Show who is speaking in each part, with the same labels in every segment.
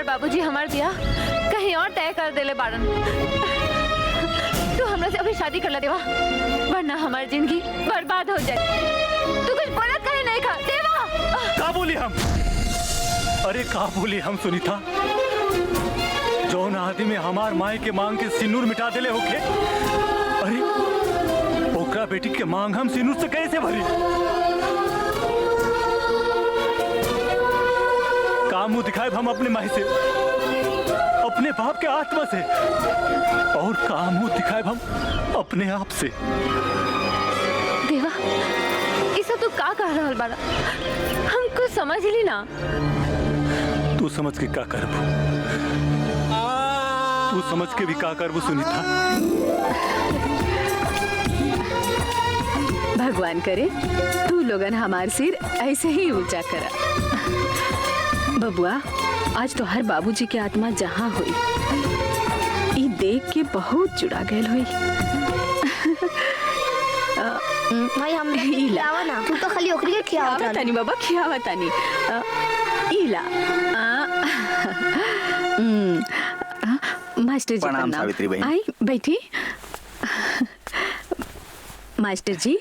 Speaker 1: हमार बाबूजी हमार ब्याह कहीं और तय कर देले बाड़न। तू हमरा से अभी शादी कर ला देवा, वरना हमारी जिंदगी बर्बाद हो जाए। तू कुछ बोला कहीं नहीं खा देवा।
Speaker 2: का बोली हम? अरे का बोली हम सुनीता? जौन आदमी में हमार माई के मांग के सिंदूर मिटा देले होके, अरे ओकरा बेटी के मांग हम सिंदूर से कैसे भरी? का मुंह दिखाए हम अपने माई से, अपने बाप के आत्मा से, और का मुंह दिखाए हम अपने आप से?
Speaker 1: देवा इसे तू का कह रहा बाड़ा? हमको समझ ली ना।
Speaker 2: तू समझ के का करबू? तू समझ के भी का करबू सुनीता?
Speaker 3: भगवान करे तू लोगन हमार सिर ऐसे ही ऊंचा करा। बबुआ आज तो हर बाबूजी की आत्मा जहाँ हुई ये देख के बहुत जुड़ा गयल हुई।
Speaker 4: भाई हम खिलावा ना, तू तो खाली ओकरी के खिलावा
Speaker 3: तानी बाबा, खिलावा तानी। इला मास्टर जी
Speaker 5: प्रणाम सावित्री बहन।
Speaker 3: आई बैठी। मास्टर जी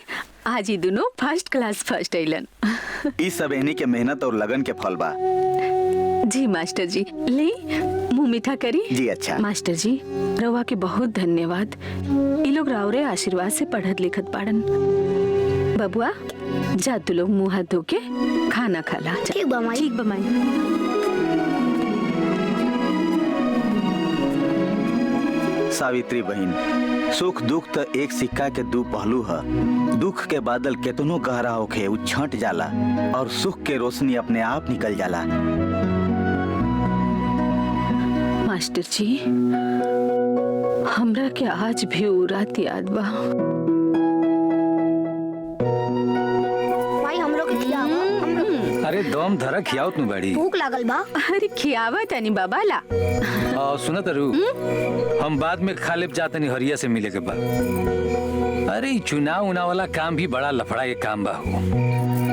Speaker 3: आज ये दोनों फर्स्ट क्लास फर्स्ट अइलन।
Speaker 5: इस सब इन्हीं के मेहनत और लगन के फल बा।
Speaker 3: जी मास्टर जी, ले मुंह मीठा करी।
Speaker 5: जी अच्छा।
Speaker 3: मास्टर जी रवा के बहुत धन्यवाद। ये लोग रावरे आशीर्वाद से पढ़त लिखत पाड़न। बबुआ जा तू लोग मुंह हाथ धो के खाना खा ला।
Speaker 4: ठीक बा माई।
Speaker 3: ठीक बा माई।
Speaker 5: सावित्री बहन, सुख दुख तो एक सिक्का के दो पहलू है। दुख के बादल केतनो गहरा होके उ छंट जाला और सुख के रोशनी अपने आप निकल जाला।
Speaker 3: मास्टर जी हमरा के आज भी उ रात याद बा।
Speaker 4: भाई हम लोग के खिलावा।
Speaker 6: अरे दम धरा खियाओ तू बड़ी।
Speaker 4: भूख लागल बा।
Speaker 3: अरे खियावा तनी बाबा ला।
Speaker 6: सुना तरु हम बाद में खालिब जातनी हरिया से मिले के बाद। अरे चुनाव उना वाला काम भी बड़ा लफड़ा के काम बा हो।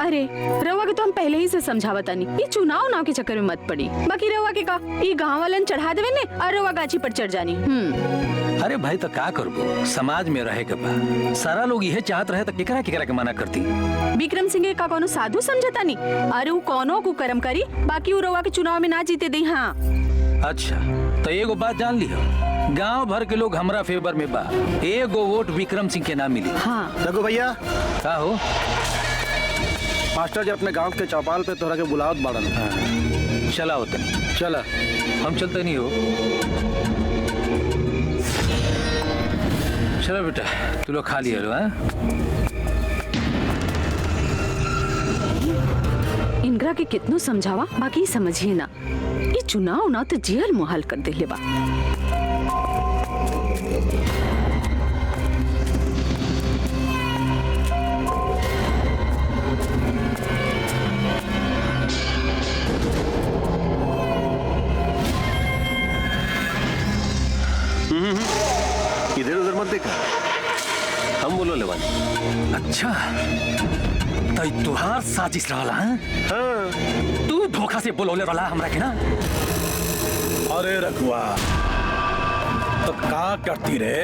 Speaker 3: अरे रवा के तो हम पहले ही से समझावा तानी ये चुनाव नाव के चक्कर में मत पड़ी। बाकी रवा के का ये गांव वालन चढ़ा देवे ने और रवा गाछी पर चढ़ जानी।
Speaker 6: अरे भाई तो का करबो, समाज में रहे के बा। सारा लोग यह चाहत रहे तो केकरा केकरा के मना करती।
Speaker 3: विक्रम सिंह का कोनो साधु समझता नहीं। अरे वो कोनो कुकर्म करी, बाकी वो रवा के चुनाव में ना जीते दी। हाँ
Speaker 6: अच्छा तो एगो बात जान ली, गांव भर के लोग हमरा फेवर में बा। एगो वोट विक्रम सिंह के ना मिली।
Speaker 3: हाँ
Speaker 7: रघु भैया
Speaker 6: का हो?
Speaker 7: मास्टर जी अपने गांव के चौपाल पे तोरा के बुलावत बाड़न।
Speaker 6: हाँ। चला होता
Speaker 7: चला
Speaker 6: हम चलते नहीं हो। चलो बेटा तू लोग खा लिया लो।
Speaker 3: इनकरा के कितनो समझावा बाकी समझिए ना। ये चुनाव ना तो जेल मुहाल कर दे ले बा।
Speaker 7: इधर उधर मत देखा, हम बोलो लेवान।
Speaker 6: अच्छा तो तुहार साजिश रहला। हाँ तू धोखा से बोलोले वाला हमरा के ना।
Speaker 8: अरे रघुआ तो का करती रे?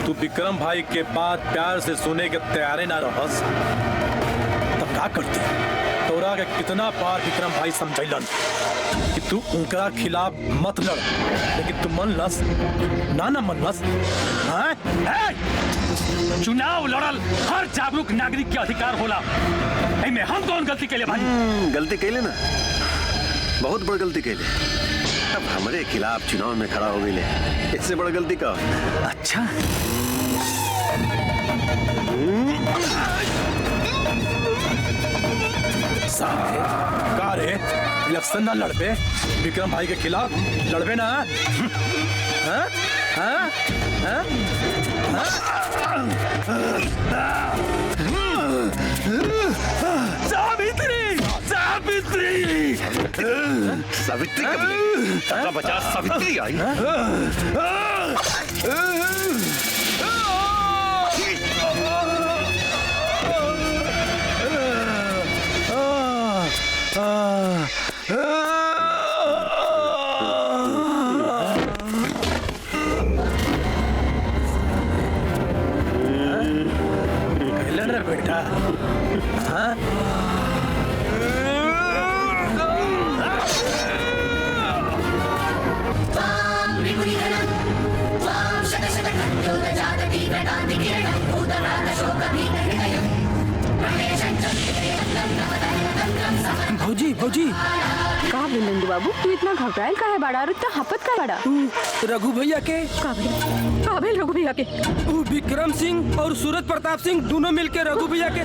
Speaker 8: तू विक्रम भाई के बात प्यार से सुने के तैयारे ना रहस तो का करती? तोरा के कितना बार विक्रम भाई समझैलन कि तू उनका खिलाफ मत लड़, लेकिन तू मन लस ना मन लस।
Speaker 2: चुनाव लड़ल हर जागरूक नागरिक के अधिकार होला। एमे हम कौन गलती के लिए भाई?
Speaker 7: गलती कैले ना, बहुत बड़ गलती कैले। अब हमारे खिलाफ चुनाव में खड़ा हो गई, इससे बड़ा गलती का?
Speaker 6: अच्छा
Speaker 8: का रे इलेक्शन ना लड़बे? विक्रम भाई के खिलाफ लड़बे ना? हाँ? हाँ? हाँ?
Speaker 2: सावित्री सावित्री
Speaker 7: सावित्री कब बचा? सावित्री आई।
Speaker 9: भौजी भौजी
Speaker 3: का भइल नंदू बाबू, तू इतना घबराइल काहे बाड़ा और इतना हापत काहे बाड़ा?
Speaker 9: रघु भैया के
Speaker 3: का भइल रघु भैया के?
Speaker 9: विक्रम सिंह और सूरज प्रताप सिंह दोनों मिलके रघु भैया के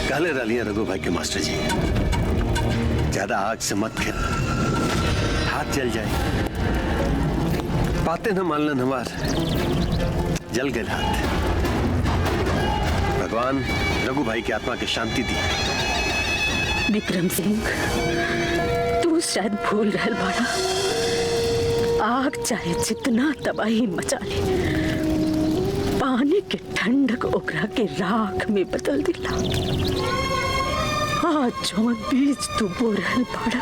Speaker 7: काले डालियां रघु भाई के मास्टर जी, ज्यादा आग से मत खेल, हाथ जल जाए। बातें न मानलन हमार, जल गए हाथ। भगवान रघु भाई की आत्मा की शांति दी।
Speaker 3: विक्रम सिंह, तू शायद भूल रहल बाड़ा, आग चाहे जितना तबाही मचा ले, पानी के ठंडक ओकरा के राख में बदल दिला। आज जौन बीज तू बो रहल बाड़ा,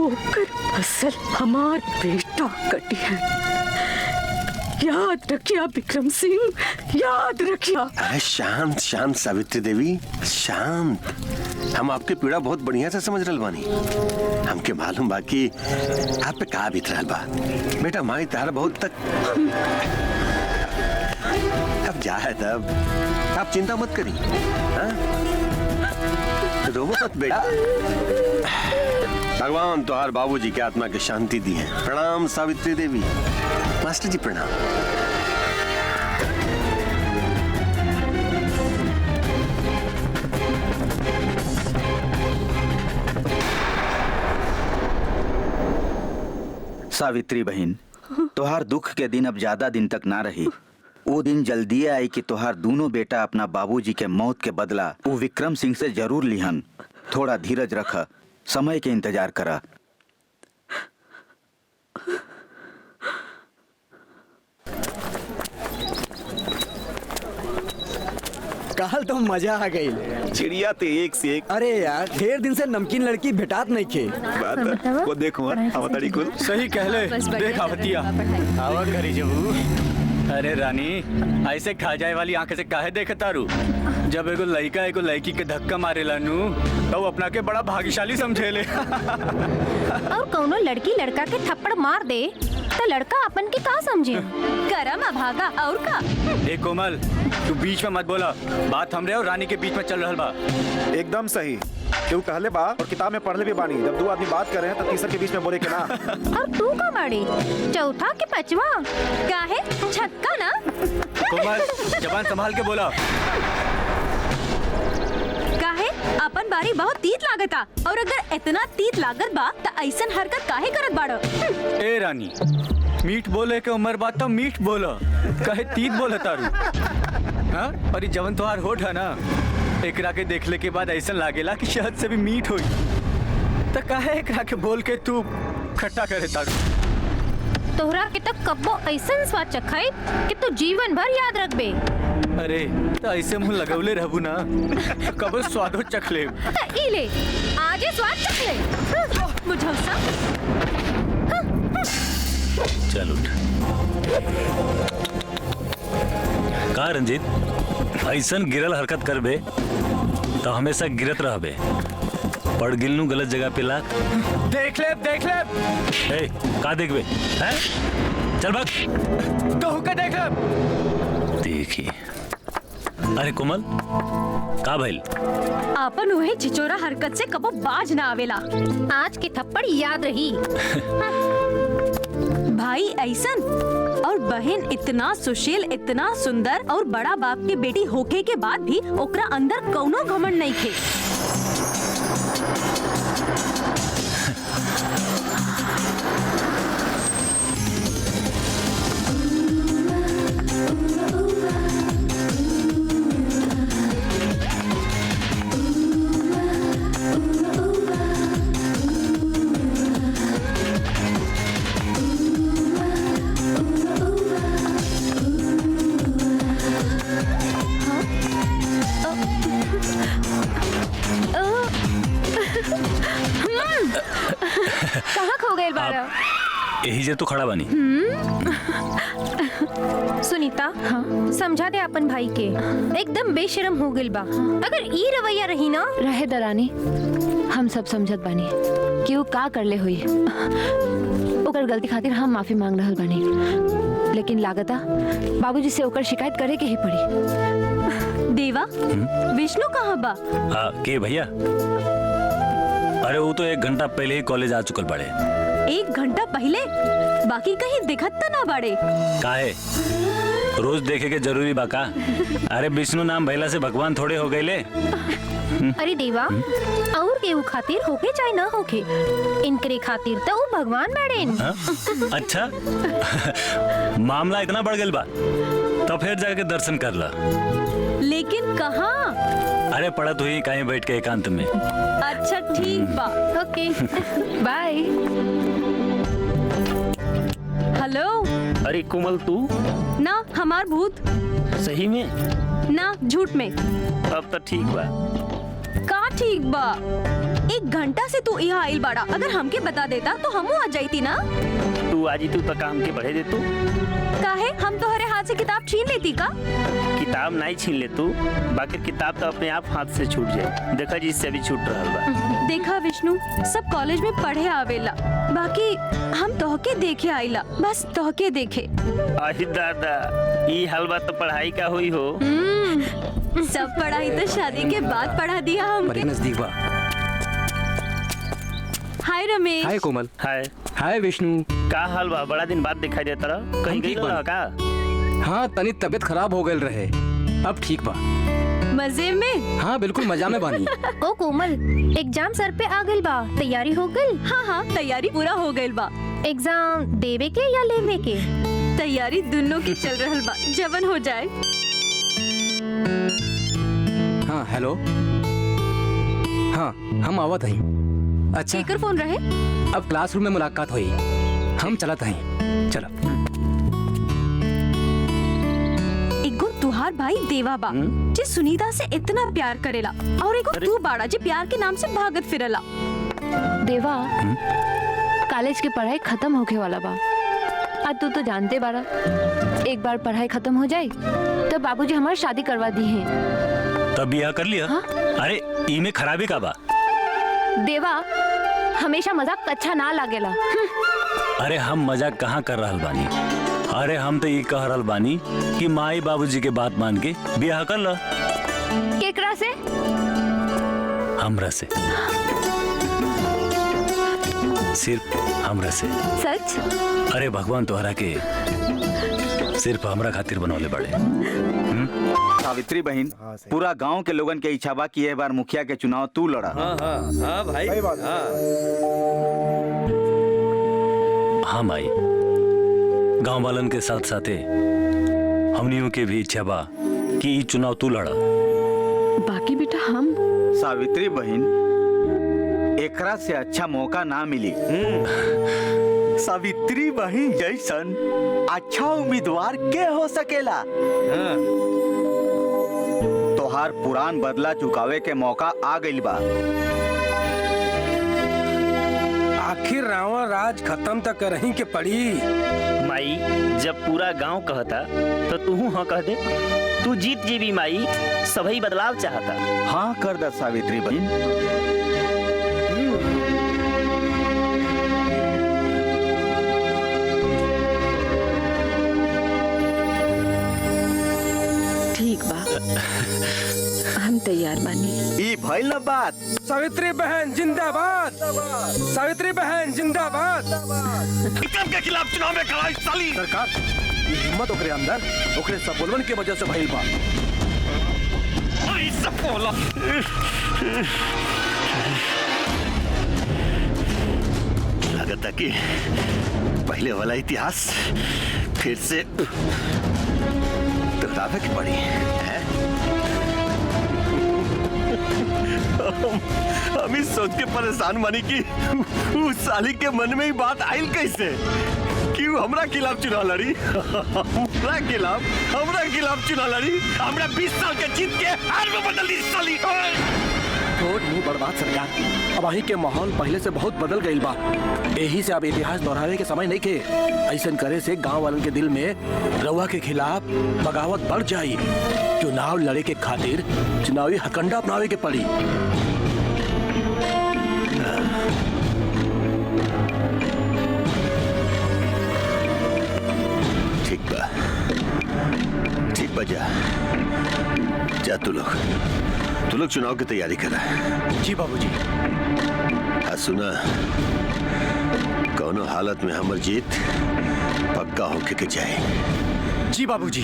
Speaker 3: ओकर फसल हमार बेटा कटी है। याद रखिया विक्रम सिंह, याद रखिया।
Speaker 7: अरे शांत शांत सावित्री देवी, शांत। हम आपके पीड़ा बहुत बढ़िया से समझ रहल बानी। हमके मालूम बा कि आप पे का बीत रहल बा। बेटा माई तारा बहुत तक अब जाए तब आप चिंता मत करी, रो मत बेटा। भगवान तोहार बाबूजी की आत्मा की शांति दी है। प्रणाम सावित्री देवी। मास्टर जी प्रणाम।
Speaker 5: सावित्री बहन, तोहार दुख के दिन अब ज्यादा दिन तक ना रही। वो दिन जल्दी आई कि तोहार दोनों बेटा अपना बाबूजी के मौत के बदला वो विक्रम सिंह से जरूर लिहन। थोड़ा धीरज रख, समय के इंतजार करा।
Speaker 10: कल तो मजा आ गई।
Speaker 5: चिड़िया ते एक से एक।
Speaker 10: अरे यार, ढेर दिन से नमकीन लड़की भेटात नहीं खे।
Speaker 5: वो देखो आवताड़ी कुल
Speaker 2: सही कहले, देख आवतिया आवा करी जबू। अरे रानी, ऐसे खा जाए वाली आंखें से काहे देखत तारू? जब एगो लड़का एगो लड़की के धक्का मारेला नु, तो अपना के बड़ा भाग्यशाली समझेले।
Speaker 4: और कौनो लड़की लड़का के थप्पड़ मार दे तो लड़का अपन के का समझे? करम अभागा और का?
Speaker 2: ए कोमल, तू बीच में मत बोला। बात हमरे और रानी के बीच में चल रहल बा।
Speaker 11: एकदम सही। क्यों कहले बा और किताब में पढ़ले भी बानी, जब दो आदमी बात कर रहे हैं तो तीसरे के बीच में बोले के ना।
Speaker 4: और तू का बाड़ी? चौथा के पांचवा काहे? छक्का ना?
Speaker 2: कोमल, जबान संभाल के बोला।
Speaker 4: काहे? अपन बारी बहुत तीत लागता, और अगर इतना तीत लागत बा तो ऐसन हरकत काहे करत बाड़ो?
Speaker 2: ए रानी, मीठ बोले के उम्र बात तो मीठ बोला, कहे तीत बोला तारू। हाँ? और ये जवन तोहार होठ है ना, एकरा के देखले के बाद ऐसा लागेला कि शहद से भी मीठ होई। तो काहे एकरा के बोल के तू खट्टा करे तारू?
Speaker 4: तोहरा के तक कब्बो ऐसन स्वाद चखाई कि तू जीवन भर याद रखबे।
Speaker 2: अरे तो ऐसे मुंह लगौले रहबू ना, कब स्वादो चख ले।
Speaker 4: ई ले, आजे स्वाद चख ले। बुझौसा।
Speaker 2: चल उठ। का रंजीत, ऐसन गिरल हरकत करबे तो हमेशा गिरत रहबे। पड़ गिलनू गलत जगह पे ला। देख ले, देख ले। ए, का देखबे? हैं? चल भाग। कहू का देख ले। देखी। अरे कोमल, का भइल?
Speaker 4: आपन वही चिचोरा हरकत से कबो बाज ना आवेला। आज के थप्पड़ याद रही। भाई ऐसन
Speaker 3: और बहन इतना सुशील, इतना सुंदर और बड़ा बाप के बेटी होके के बाद भी ओकरा अंदर कौनो घमंड नहीं थे।
Speaker 1: कहाँ खो गए बारा?
Speaker 2: यही जे तो खड़ा बनी।
Speaker 4: सुनीता, हाँ? समझा दे अपन भाई के, एकदम बेशरम हो गइल बा। अगर ई रवैया रही ना,
Speaker 1: रहे दरानी, हम सब समझत बानी कि वो का कर ले हुई। ओकर गलती खातिर हम माफी मांग रहल बानी, लेकिन लागता बाबूजी से ओकर शिकायत करे के ही पड़ी।
Speaker 3: देवा, विष्णु कहाँ बा?
Speaker 2: के भैया? अरे वो तो 1 घंटा पहले ही कॉलेज आ चुकल बड़े।
Speaker 3: 1 घंटा पहले? बाकी कहीं दिखत तो ना बड़े।
Speaker 2: काहे? रोज देखे के जरूरी बाका? अरे विष्णु नाम भैला से भगवान थोड़े हो गए ले।
Speaker 4: अरे देवा, और केहू खातिर होके चाहे ना होके, इनकरे खातिर तो वो भगवान बैठेन।
Speaker 2: अच्छा मामला इतना बढ़ गया बा, तो फिर जाके दर्शन कर ला।
Speaker 3: लेकिन कहाँ?
Speaker 2: अरे पढ़त हुई कहीं बैठ के एकांत में।
Speaker 3: अच्छा ठीक बा।
Speaker 4: ओके
Speaker 1: बाय।
Speaker 3: हेलो।
Speaker 12: अरे कोमल तू?
Speaker 3: ना, हमार भूत।
Speaker 12: सही में?
Speaker 3: ना, झूठ में।
Speaker 12: अब तो ठीक बा।
Speaker 3: का ठीक बा? 1 घंटा से तू यहाँ आइल बाड़ा, अगर हमके बता देता तो हमू आ जाती ना।
Speaker 12: तू आजी तू तो काम के बढ़े दे तू।
Speaker 3: काहे? हम तो हरे हाथ से किताब छीन लेती का?
Speaker 12: किताब नहीं छीन ले तू, बाकी किताब तो अपने आप हाथ से छूट जाए। देखा जी, इससे भी छूट रहा बा।
Speaker 3: देखा विष्णु, सब कॉलेज में पढ़े आवेला, बाकी हम तोहके देखे आइला, बस तोहके देखे।
Speaker 12: अरे दादा, ई हाल बात तो पढ़ाई का हुई हो।
Speaker 3: सब पढ़ाई तो शादी के बाद पढ़ा दिया हमके।
Speaker 10: नजदीक बा।
Speaker 3: हाय रमेश।
Speaker 10: हाय कोमल।
Speaker 12: हाय।
Speaker 10: हाय विष्णु।
Speaker 12: का हाल बा? बड़ा दिन बाद दिखाई देता रहा, कहीं गई रहा का?
Speaker 10: हाँ, तनी तबीयत खराब हो गई रहे, अब ठीक बा।
Speaker 3: मजे में?
Speaker 10: हाँ बिल्कुल मजा में बानी।
Speaker 4: ओ कोमल, एग्जाम सर पे आ गइल बा, तैयारी हो गइल?
Speaker 3: हाँ, तैयारी पूरा हो गइल बा।
Speaker 4: एग्जाम देवे के या लेवे के?
Speaker 3: तैयारी दोनों की चल रहल बा, जवन हो जाए।
Speaker 10: हाँ हेलो। हाँ, हम आवत हई। अच्छा,
Speaker 3: केकर फोन रहे?
Speaker 10: अब क्लासरूम में मुलाकात हुई, हम चलत हई। चला।
Speaker 3: एगो तुहार भाई देवा बा, जे सुनीता से इतना प्यार करेला, और एगो तू बाड़ा जे प्यार के नाम से भागत फिरला।
Speaker 1: देवा, कॉलेज की पढ़ाई खत्म होके वाला बा। आज तू तो जानते बारा, एक बार पढ़ाई खत्म हो जाए तो बाबूजी हमारी शादी करवा दी है।
Speaker 2: तब बियाह कर लिया। अरे ई में खराबी का बा?
Speaker 1: देवा, हमेशा मजाक अच्छा ना लागेला।
Speaker 2: अरे हम मजाक कहाँ कर रहल बानी? अरे हम तो ये कह रहल बानी कि माई बाबूजी के बात मान के बियाह कर ला।
Speaker 1: केकरा से?
Speaker 2: हमरा से, सिर्फ हमरा से।
Speaker 1: सच?
Speaker 2: अरे भगवान तोहरा के सिर्फ हमरा खातिर बनौले बड़े।
Speaker 5: सावित्री बहन, पूरा गांव के लोगन के इच्छा बा कि यह बार मुखिया के चुनाव तू लड़ा।
Speaker 9: हाँ भाई।
Speaker 2: हाँ माई, गांव वालन के साथ साथे हमनियों के भी इच्छा बा कि चुनाव तू लड़ा।
Speaker 3: बाकी बेटा हम।
Speaker 5: सावित्री बहन, एकरा से अच्छा मौका ना मिली। सावित्री बहन जैसन अच्छा उम्मीदवार के हो सकेला। तोहार पुरान बदला चुकावे के मौका आ गइल बा।
Speaker 9: आखिर रावण राज खत्म तक करही के पड़ी।
Speaker 12: माई, जब पूरा गांव कहता तो तू हाँ कह दे। तू जीत जीवी माई, सभी बदलाव चाहता।
Speaker 5: हाँ कर दा सावित्री बहन।
Speaker 3: ठीक बा, हम तैयार बानी।
Speaker 11: ई भइल न बात।
Speaker 9: सावित्री बहन जिंदाबाद, सावित्री बहन जिंदाबाद।
Speaker 8: विक्रम के खिलाफ चुनाव में खड़ा इस साली
Speaker 11: सरकार ये हिम्मत ओकरे अंदर ओकरे सबोलवन के वजह से भइल बा।
Speaker 8: आई सपोला लगता कि पहले वाला इतिहास फिर से दोहरावे की पड़ी है। हम इस सोच के परेशान मानी कि उस साली के मन में ही बात आयल कैसे कि वो हमरा खिलाफ चुनाव लड़ी। हमरा खिलाफ चुनाव लड़ी। हमरा 20 साल के जीत के हार में बदल दी साली।
Speaker 11: छोट मुंह बर्बाद सरकार। अब वही के माहौल पहले से बहुत बदल गई बा। यही से अब इतिहास दोहरावे के समय नहीं के। ऐसा करे से गांव वालों के दिल में रउआ के खिलाफ बगावत बढ़ जाई। चुनाव लड़े के खातिर चुनावी हकंडा अपनावे के पड़ी।
Speaker 8: ठीक बा जा तू लोग चुनाव की तैयारी कर रहा है।
Speaker 2: जी बाबूजी।
Speaker 8: सुना कौनो हालत में हमर जीत पक्का होके के जाए।
Speaker 2: जी बाबूजी।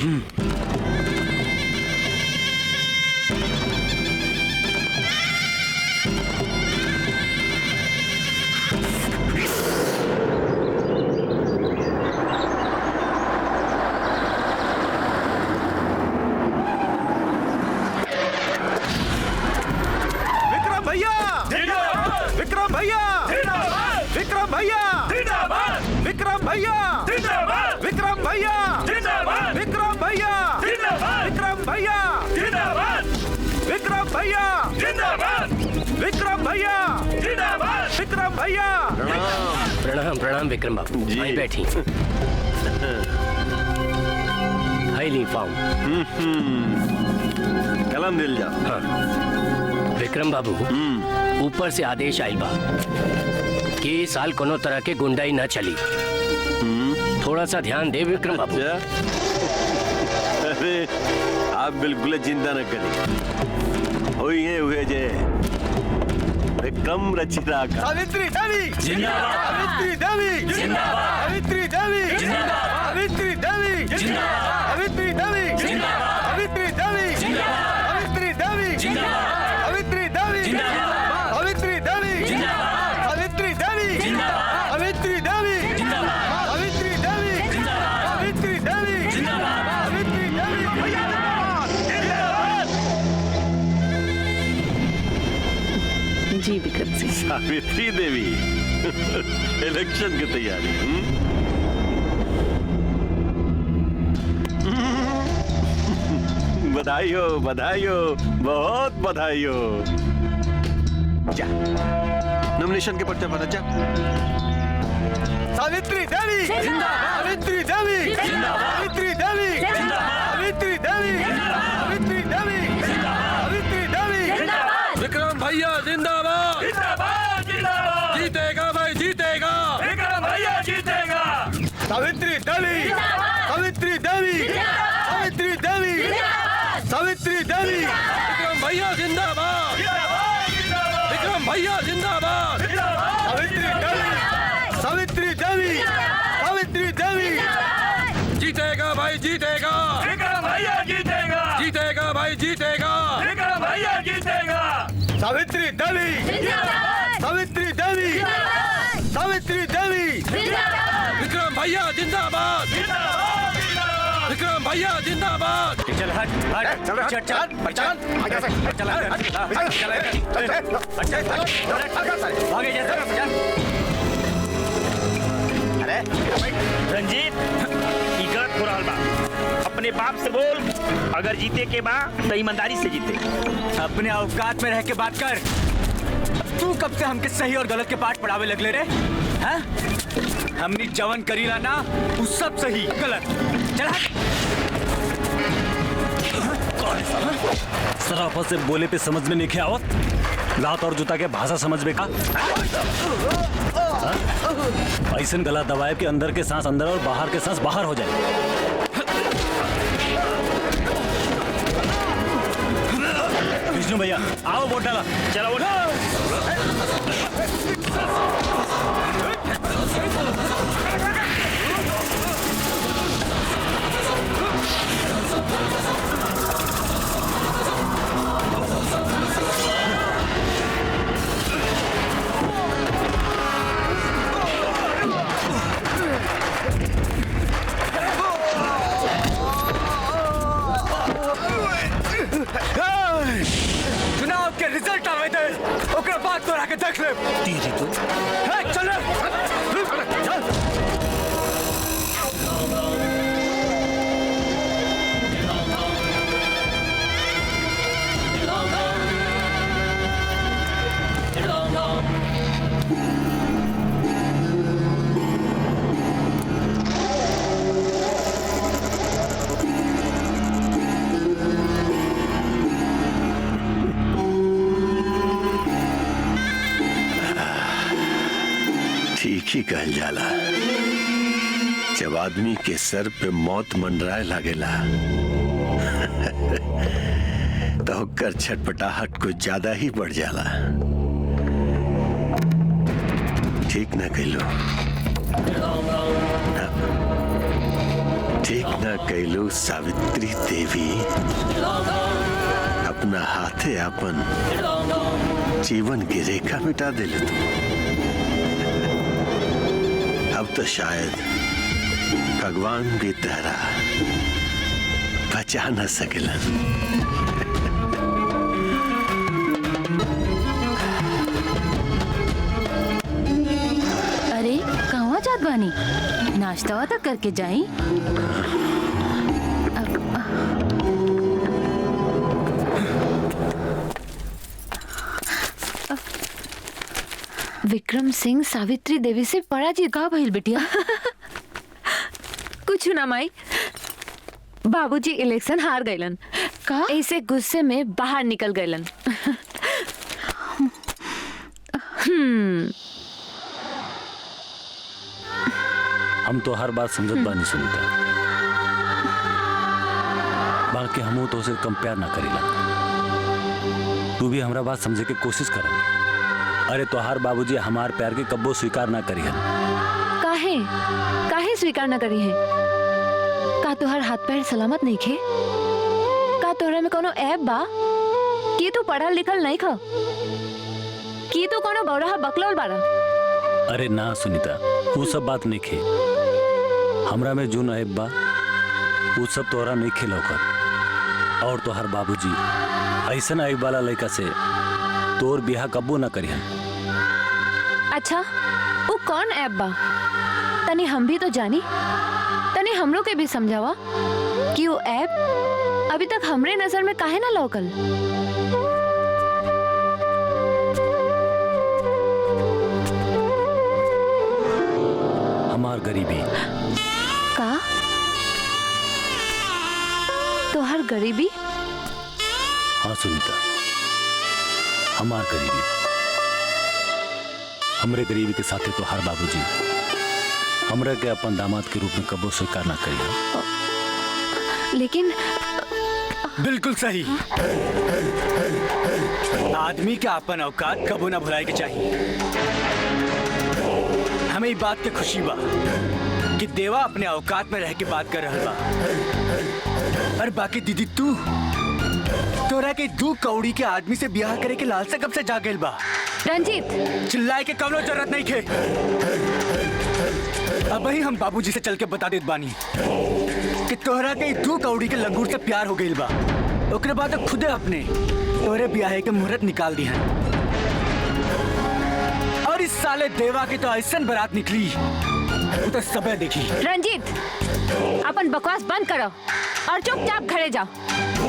Speaker 10: प्रणाम विक्रम बाबू। आई बैठी। हाईली फॉर्म
Speaker 8: कलम दिल जा।
Speaker 10: हाँ। विक्रम बाबू ऊपर से आदेश आयल बा कि साल कोनो तरह के गुंडाई न चली। थोड़ा सा ध्यान दे विक्रम बाबू।
Speaker 8: अरे आप बिल्कुल चिंता न करिए। हुए जे विक्रम रचिता का।
Speaker 9: सावित्री देवी जिंदाबाद, सावित्री देवी जिंदाबाद, सावित्री देवी जिंदाबाद, सावित्री देवी जिंदाबाद, सावित्री देवी जिंदाबाद, सावित्री देवी जिंदाबाद, सावित्री देवी जिंदाबाद, सावित्री देवी जिंदाबाद, सावित्री देवी जिंदाबाद, सावित्री देवी जिंदाबाद, सावित्री देवी जिंदाबाद, सावित्री देवी जिंदाबाद, सावित्री देवी जिंदाबाद, सावित्री देवी जिंदाबाद।
Speaker 3: जी विक्रम सिंह।
Speaker 8: सावित्री देवी इलेक्शन की तैयारी। बधाई हो बहुत बधाई हो। जा नॉमिनेशन के पर्चे भरा जा।
Speaker 9: सावित्री देवी जिंदाबाद, सावित्री देवी जिंदाबाद, सावित्री देवी जिंदाबाद, सावित्री देवी जिंदाबाद, सावित्री देवी जिंदाबाद, सावित्री देवी जिंदाबाद। विक्रम भैया जिंदाबाद, जिंदाबाद जिंदाबाद। जीतेगा भाई जीतेगा, विक्रम भैया जीतेगा। सावित्री देवी जिंदाबाद, सावित्री देवी जिंदाबाद, सावित्री देवी जिंदाबाद, सावित्री देवी। विक्रम भैया जिंदाबाद, विक्रम भैया जिंदाबाद, सावित्री देवी, सावित्री देवी, सावित्री देवी। जीतेगा भाई जीतेगा, विक्रम भैया जीतेगा, जीतेगा भाई जीतेगा, विक्रम भैया जीतेगा। सावित्री देवी जिंदाबाद, सावित्री देवी जिंदाबाद, सावित्री देवी जिंदाबाद। विक्रम भैया जिंदाबाद, विक्रम भैया जिंदाबाद।
Speaker 2: चल हट चल आगे जा।
Speaker 12: अरे रंजीत ई गलत हो रहल बा। अपने बाप से बोल, अगर जीते के बा तो ईमानदारी से जीते।
Speaker 2: अपने औकात में रह के बात कर। तू कब से हमके सही और गलत के पाठ पढ़ावे लगले रे? हैं? हमनी जवन करीला ना वो सब सही गलत। चल हट। सराफत से बोले पे समझ में नहीं आवत। लात और जूता के भाषा समझ में का? ऐसा गला दबाए के अंदर के सांस अंदर और बाहर के सांस बाहर हो जाए। विष्णु भैया आओ वोट डाला।
Speaker 12: चलो वोट
Speaker 11: चुनाव के रिजल्ट आवे थे ओकरा बाद तोरा के देख ले
Speaker 2: तेरी तो
Speaker 11: चल
Speaker 7: ठीक ही कहल जाला, जब आदमी के सर पे मौत मंडराए लागेला तो ओकर छटपटाहट कुछ ज्यादा ही बढ़ जाला। ठीक ना कहलो, ठीक ना कहलो सावित्री देवी अपना हाथे अपन जीवन की रेखा मिटा दिल तू। अब तो शायद भगवान भी तेरा बचा न सकेलन।
Speaker 1: अरे कहवा जात बानी? नाश्ता तक करके जाई। विक्रम सिंह सावित्री देवी से पराजित का भइल बिटिया? कुछ ना माई, बाबूजी इलेक्शन हार गइलन का ऐसे गुस्से में बाहर निकल गइलन।
Speaker 2: हम तो हर बात समझत बानी सुनीता, बाकी हमू तो उसे कम प्यार ना करीला। तू भी हमरा बात समझे के कोशिश कर। अरे तोहार बाबूजी हमार प्यार के कब्बो स्वीकार ना करी है।
Speaker 1: काहे काहे स्वीकार ना करी है? का तोहर हाथ पैर सलामत नहीं खे? का तोहरा में कोनो ऐब बा कि तू पढ़ल लिखल नहीं खा? कि तू कोनो बौराहा बकलोल बाड़ा?
Speaker 2: अरे ना सुनीता, वो सब बात नहीं खे। हमरा में जो ऐब बा वो सब तोहरा नहीं खे लौकत। और तोहर बाबूजी ऐसा ऐब वाला लड़का से तोर बियाह कब्बो ना करी।
Speaker 1: अच्छा वो कौन ऐप बा? तनी हम भी तो जानी, तनी हमरो के भी समझावा कि वो ऐप अभी तक हमरे नजर में काहे ना लौकल।
Speaker 2: हमार गरीबी।
Speaker 1: का तोहर गरीबी?
Speaker 2: हाँ सुनीता, हमार गरीबी। हमरे गरीबी के साथे तो हर बाबूजी हमरा के अपन दामाद के रूप में कबो स्वीकार ना करिए।
Speaker 1: लेकिन
Speaker 11: बिल्कुल सही। आदमी के अपन औकात कबो ना भुलाए के चाहिए। हमें ई बात के खुशी बा कि देवा अपने औकात में रह के बात कर रहा बा। और बाकी दीदी तू तोरा के दू कौड़ी के आदमी से ब्याह करे के लालसा कब से जागेल बा?
Speaker 1: रंजीत
Speaker 11: चिल्लाए के कवनो जरूरत नहीं खे। अब ही हम बाबूजी से चल के बता देत बानी कि तोहरा के दू कौड़ी के लंगूर से प्यार हो गइल बा। ओकरे बाद खुदे अपने तोरे ब्याहे के मुहूर्त निकाल दी है। और इस साले देवा की तो ऐसन बारात निकली वो तो सबे देखी।
Speaker 1: रंजीत अपन बकवास बंद करो और चुपचाप घरे जाओ।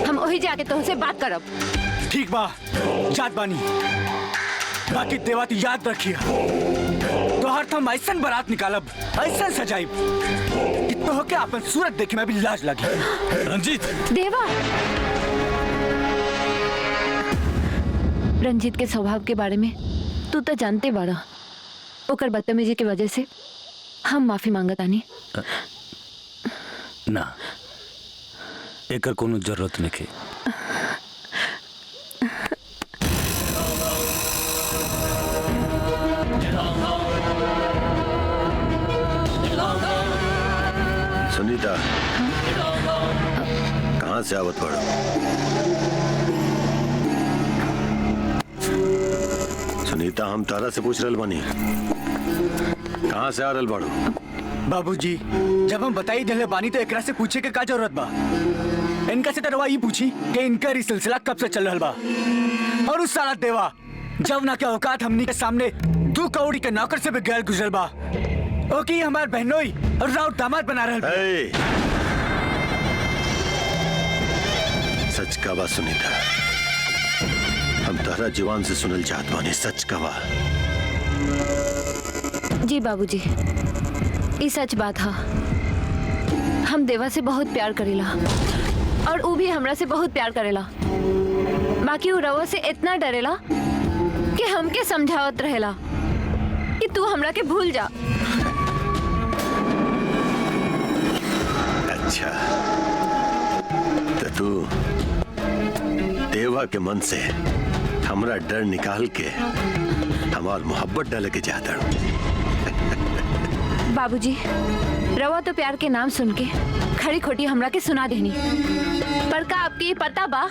Speaker 1: हम वही जाके तुमसे बात करब।
Speaker 11: ठीक बा, जात बानी। बाकी देवा तू याद रखिए, तोहर तो हम ऐसन बारात निकालब, ऐसन सजाइब कि तोह के अपन सूरत देखे में भी लाज लगी।
Speaker 2: रंजीत!
Speaker 1: देवा! रंजीत के स्वभाव के बारे में तू तो जानते बाड़ा। ओकर बदतमीजी की वजह से हम माफी मांगतानी।
Speaker 2: ना, एकर कोनो जरूरत नहीं है।
Speaker 7: सुनीता कहाँ से आवत पड़ो? सुनीता हम तारा से पूछ रहल बानी, कहाँ से आ रहल बाड़ो?
Speaker 11: बाबूजी, जब हम बताई दिले बानी तो एकरा से पूछे के का जरूरत बा? इनका से तरवा ये पूछी कि इनका ये सिलसिला कब से चल रहल बा। और उस साला देवा जब ना के औकात हमनी के सामने 2 कौड़ी के नौकर से भी गैर गुजरल बा। ओके हमार बहनोई और राउत दामाद बना रहल बा।
Speaker 7: सच का बा सुनीता, हम तारा जवान से सुनल चाहत बानी, सच का बा।
Speaker 1: जी बाबूजी, ये सच बात है। हम देवा से बहुत प्यार करेला और वो भी हमरा से बहुत प्यार करेला। बाकी वो रवा से इतना डरेला कि हमके समझावत रहेला कि तू हमरा के भूल जा।
Speaker 7: अच्छा, तो तू देवा के मन से हमरा डर निकाल के हमार मोहब्बत डाले के चाहता हूँ।
Speaker 1: बाबूजी, रवा तो प्यार के नाम सुन के खड़ी खोटी हमरा के सुना देनी, पर का आपके ये पता बा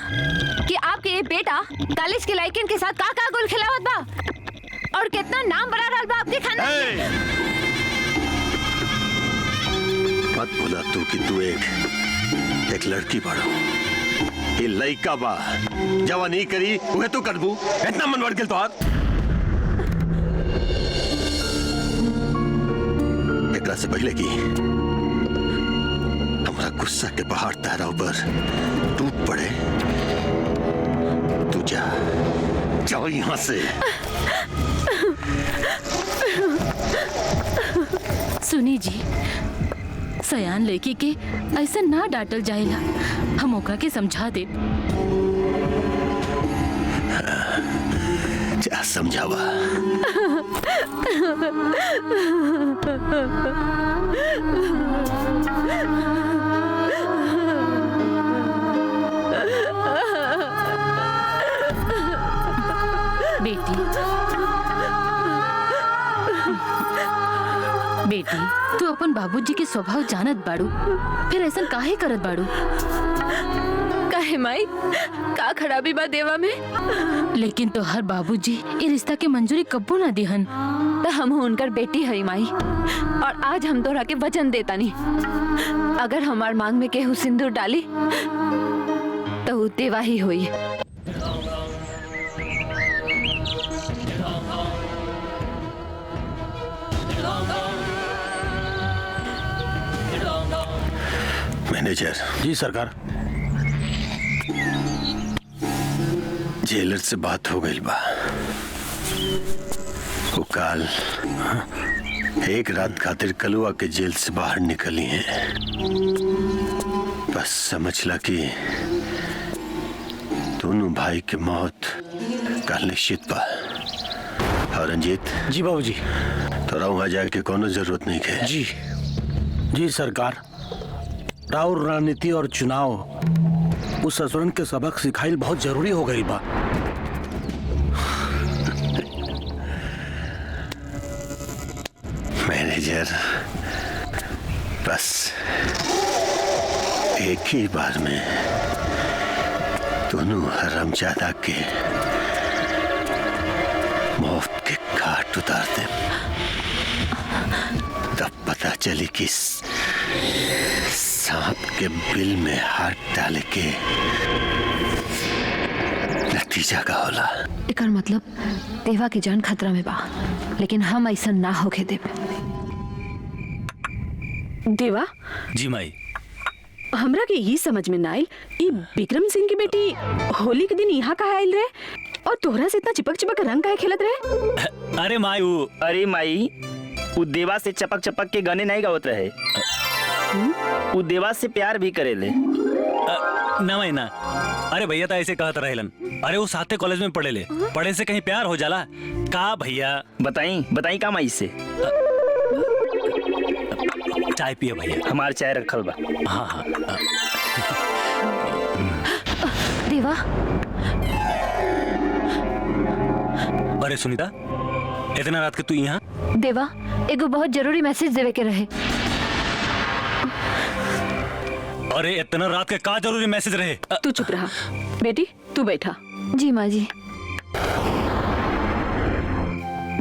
Speaker 1: कि आपके ये बेटा कॉलेज के लड़किन के साथ का गोल खिलावत बा और कितना नाम बना रहा बा आपके खानदान में?
Speaker 7: मत बोला तू कि तू एक लड़की बाड़ो। ये लड़का बा, जवा नहीं करी वह तू करबू, इतना मन बढ़ गेल तोहार। एकरा से पहले की हमारा गुस्सा के पहाड़ तारा ऊपर टूट पड़े, तू जा जाओ यहाँ से।
Speaker 3: सुनी जी, सयान लड़की के ऐसा ना डांटल जाएला, हम ओकरा के समझा दे।
Speaker 7: जा समझावा।
Speaker 3: बेटी, तू अपन बाबूजी के स्वभाव जानत बाड़ू, फिर ऐसा काहे करत बाड़ू?
Speaker 1: काहे माई, का खराबी बा देवा में?
Speaker 3: लेकिन तो हर बाबूजी ये रिश्ता के मंजूरी कब्बो ना दिहन।
Speaker 1: तो हम उनकर बेटी हई माई, और आज हम तोरा के वचन देता नहीं, अगर हमार मांग में केहू सिंदूर डाली तो वो देवा ही हुई।
Speaker 7: मैनेजर
Speaker 11: जी सरकार।
Speaker 7: जेलर से बात हो गई बा, वो काल एक रात खातिर कलुआ के जेल से बाहर निकली हैं। बस समझ ला कि दोनों भाई की मौत कल निश्चित बा। और रंजीत
Speaker 11: जी बाबूजी,
Speaker 7: तोरा वहां जाए के कोनो जरूरत नहीं है।
Speaker 11: जी जी सरकार, राउर रणनीति और चुनाव उस ससुरन के सबक सिखाइल बहुत जरूरी हो गई बा।
Speaker 7: मैनेजर, बस एक ही बार में दोनों हरामजादा के मौत के घाट उतार दे, तब पता चली कि सांप के बिल में हाथ डाले के नतीजा का होला।
Speaker 1: एकर मतलब देवा की जान खतरा में बा, लेकिन हम ऐसा ना होके देव।
Speaker 3: देवा
Speaker 2: जी माई,
Speaker 3: हमरा के ये समझ में ना आइल, ई विक्रम सिंह की बेटी होली के दिन यहाँ कहाँ आइल रहे और तोहरा से इतना चिपक चिपक रंग काहे खेलत रहे?
Speaker 12: अरे माई वो देवा से चपक चपक के गाने नहीं गावत रहे, वो देवा से प्यार भी करेले।
Speaker 2: ना माई ना, अरे भैया तो ऐसे कहत रहेलन। अरे वो साथे कॉलेज में पढ़े ले, पढ़े से कहीं प्यार हो जाला का भैया?
Speaker 12: बताई का माई से?
Speaker 2: चाय पिए भैया।
Speaker 12: हमार चाय रखल बा।
Speaker 2: हाँ हाँ।
Speaker 1: देवा,
Speaker 2: अरे सुनीता, इतना रात के तू यहाँ?
Speaker 1: देवा एगो बहुत जरूरी मैसेज देवे के रहे।
Speaker 2: अरे इतना रात के का जरूरी मैसेज रहे?
Speaker 3: तू चुप रहा बेटी, तू बैठा।
Speaker 1: जी माँ जी।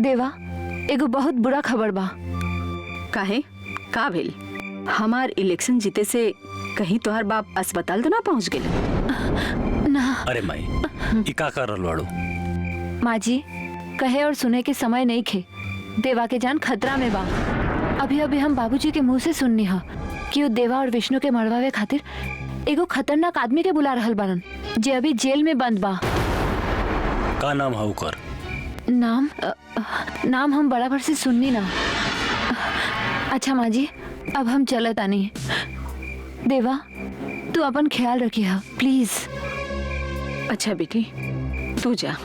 Speaker 1: देवा, एगो बहुत बुरा खबर बा।
Speaker 3: काहे? का भेल? हमार इलेक्शन जीते से कहीं तोहर बाप अस्पताल तो ना पहुंच गेले?
Speaker 1: ना।
Speaker 2: अरे माई, ई का कर रहल बाड़ू?
Speaker 1: माँ जी, कहे और सुने के समय नहीं खे। देवा के जान खतरा में बा। अभी अभी हम बाबूजी के मुंह से सुननी हा कि वो देवा और विष्णु के मरवावे खातिर एगो खतरनाक आदमी के बुला रहल बारन, जे अभी जेल में बंद बा।
Speaker 2: का नाम है ओकर?
Speaker 1: नाम हम बराबर से सुननी ना। अच्छा माँ जी, अब हम चलत आनी। देवा, तू अपन ख्याल रखी हा प्लीज।
Speaker 3: अच्छा बेटी, तू जा।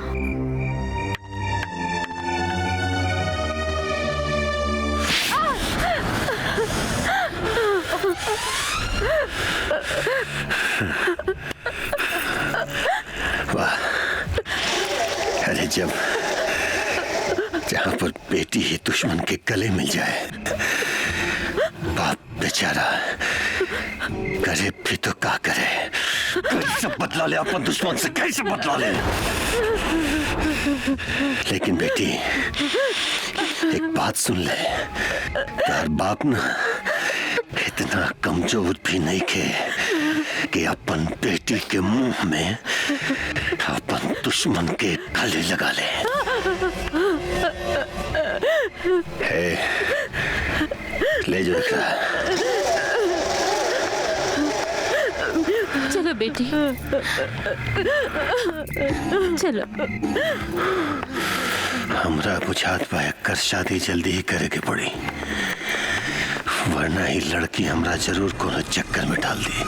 Speaker 7: वाह, अरे जब जहाँ पर बेटी ही दुश्मन के गले मिल जाए, बाप बेचारा करे भी तो क्या करे? कैसे बदला ले अपन दुश्मन से, कैसे बदला ले? लेकिन बेटी एक बात सुन ले, तार बाप ना इतना कमजोर भी नहीं के कि अपन बेटी के मुंह में अपन दुश्मन के गले लगा ले। ले जो एकरा।
Speaker 3: चलो बेटी, चलो।
Speaker 7: हमरा बुझात बा एकर शादी जल्दी ही करे के पड़ी, वरना ही लड़की हमरा जरूर कोनो चक्कर में डाल दी।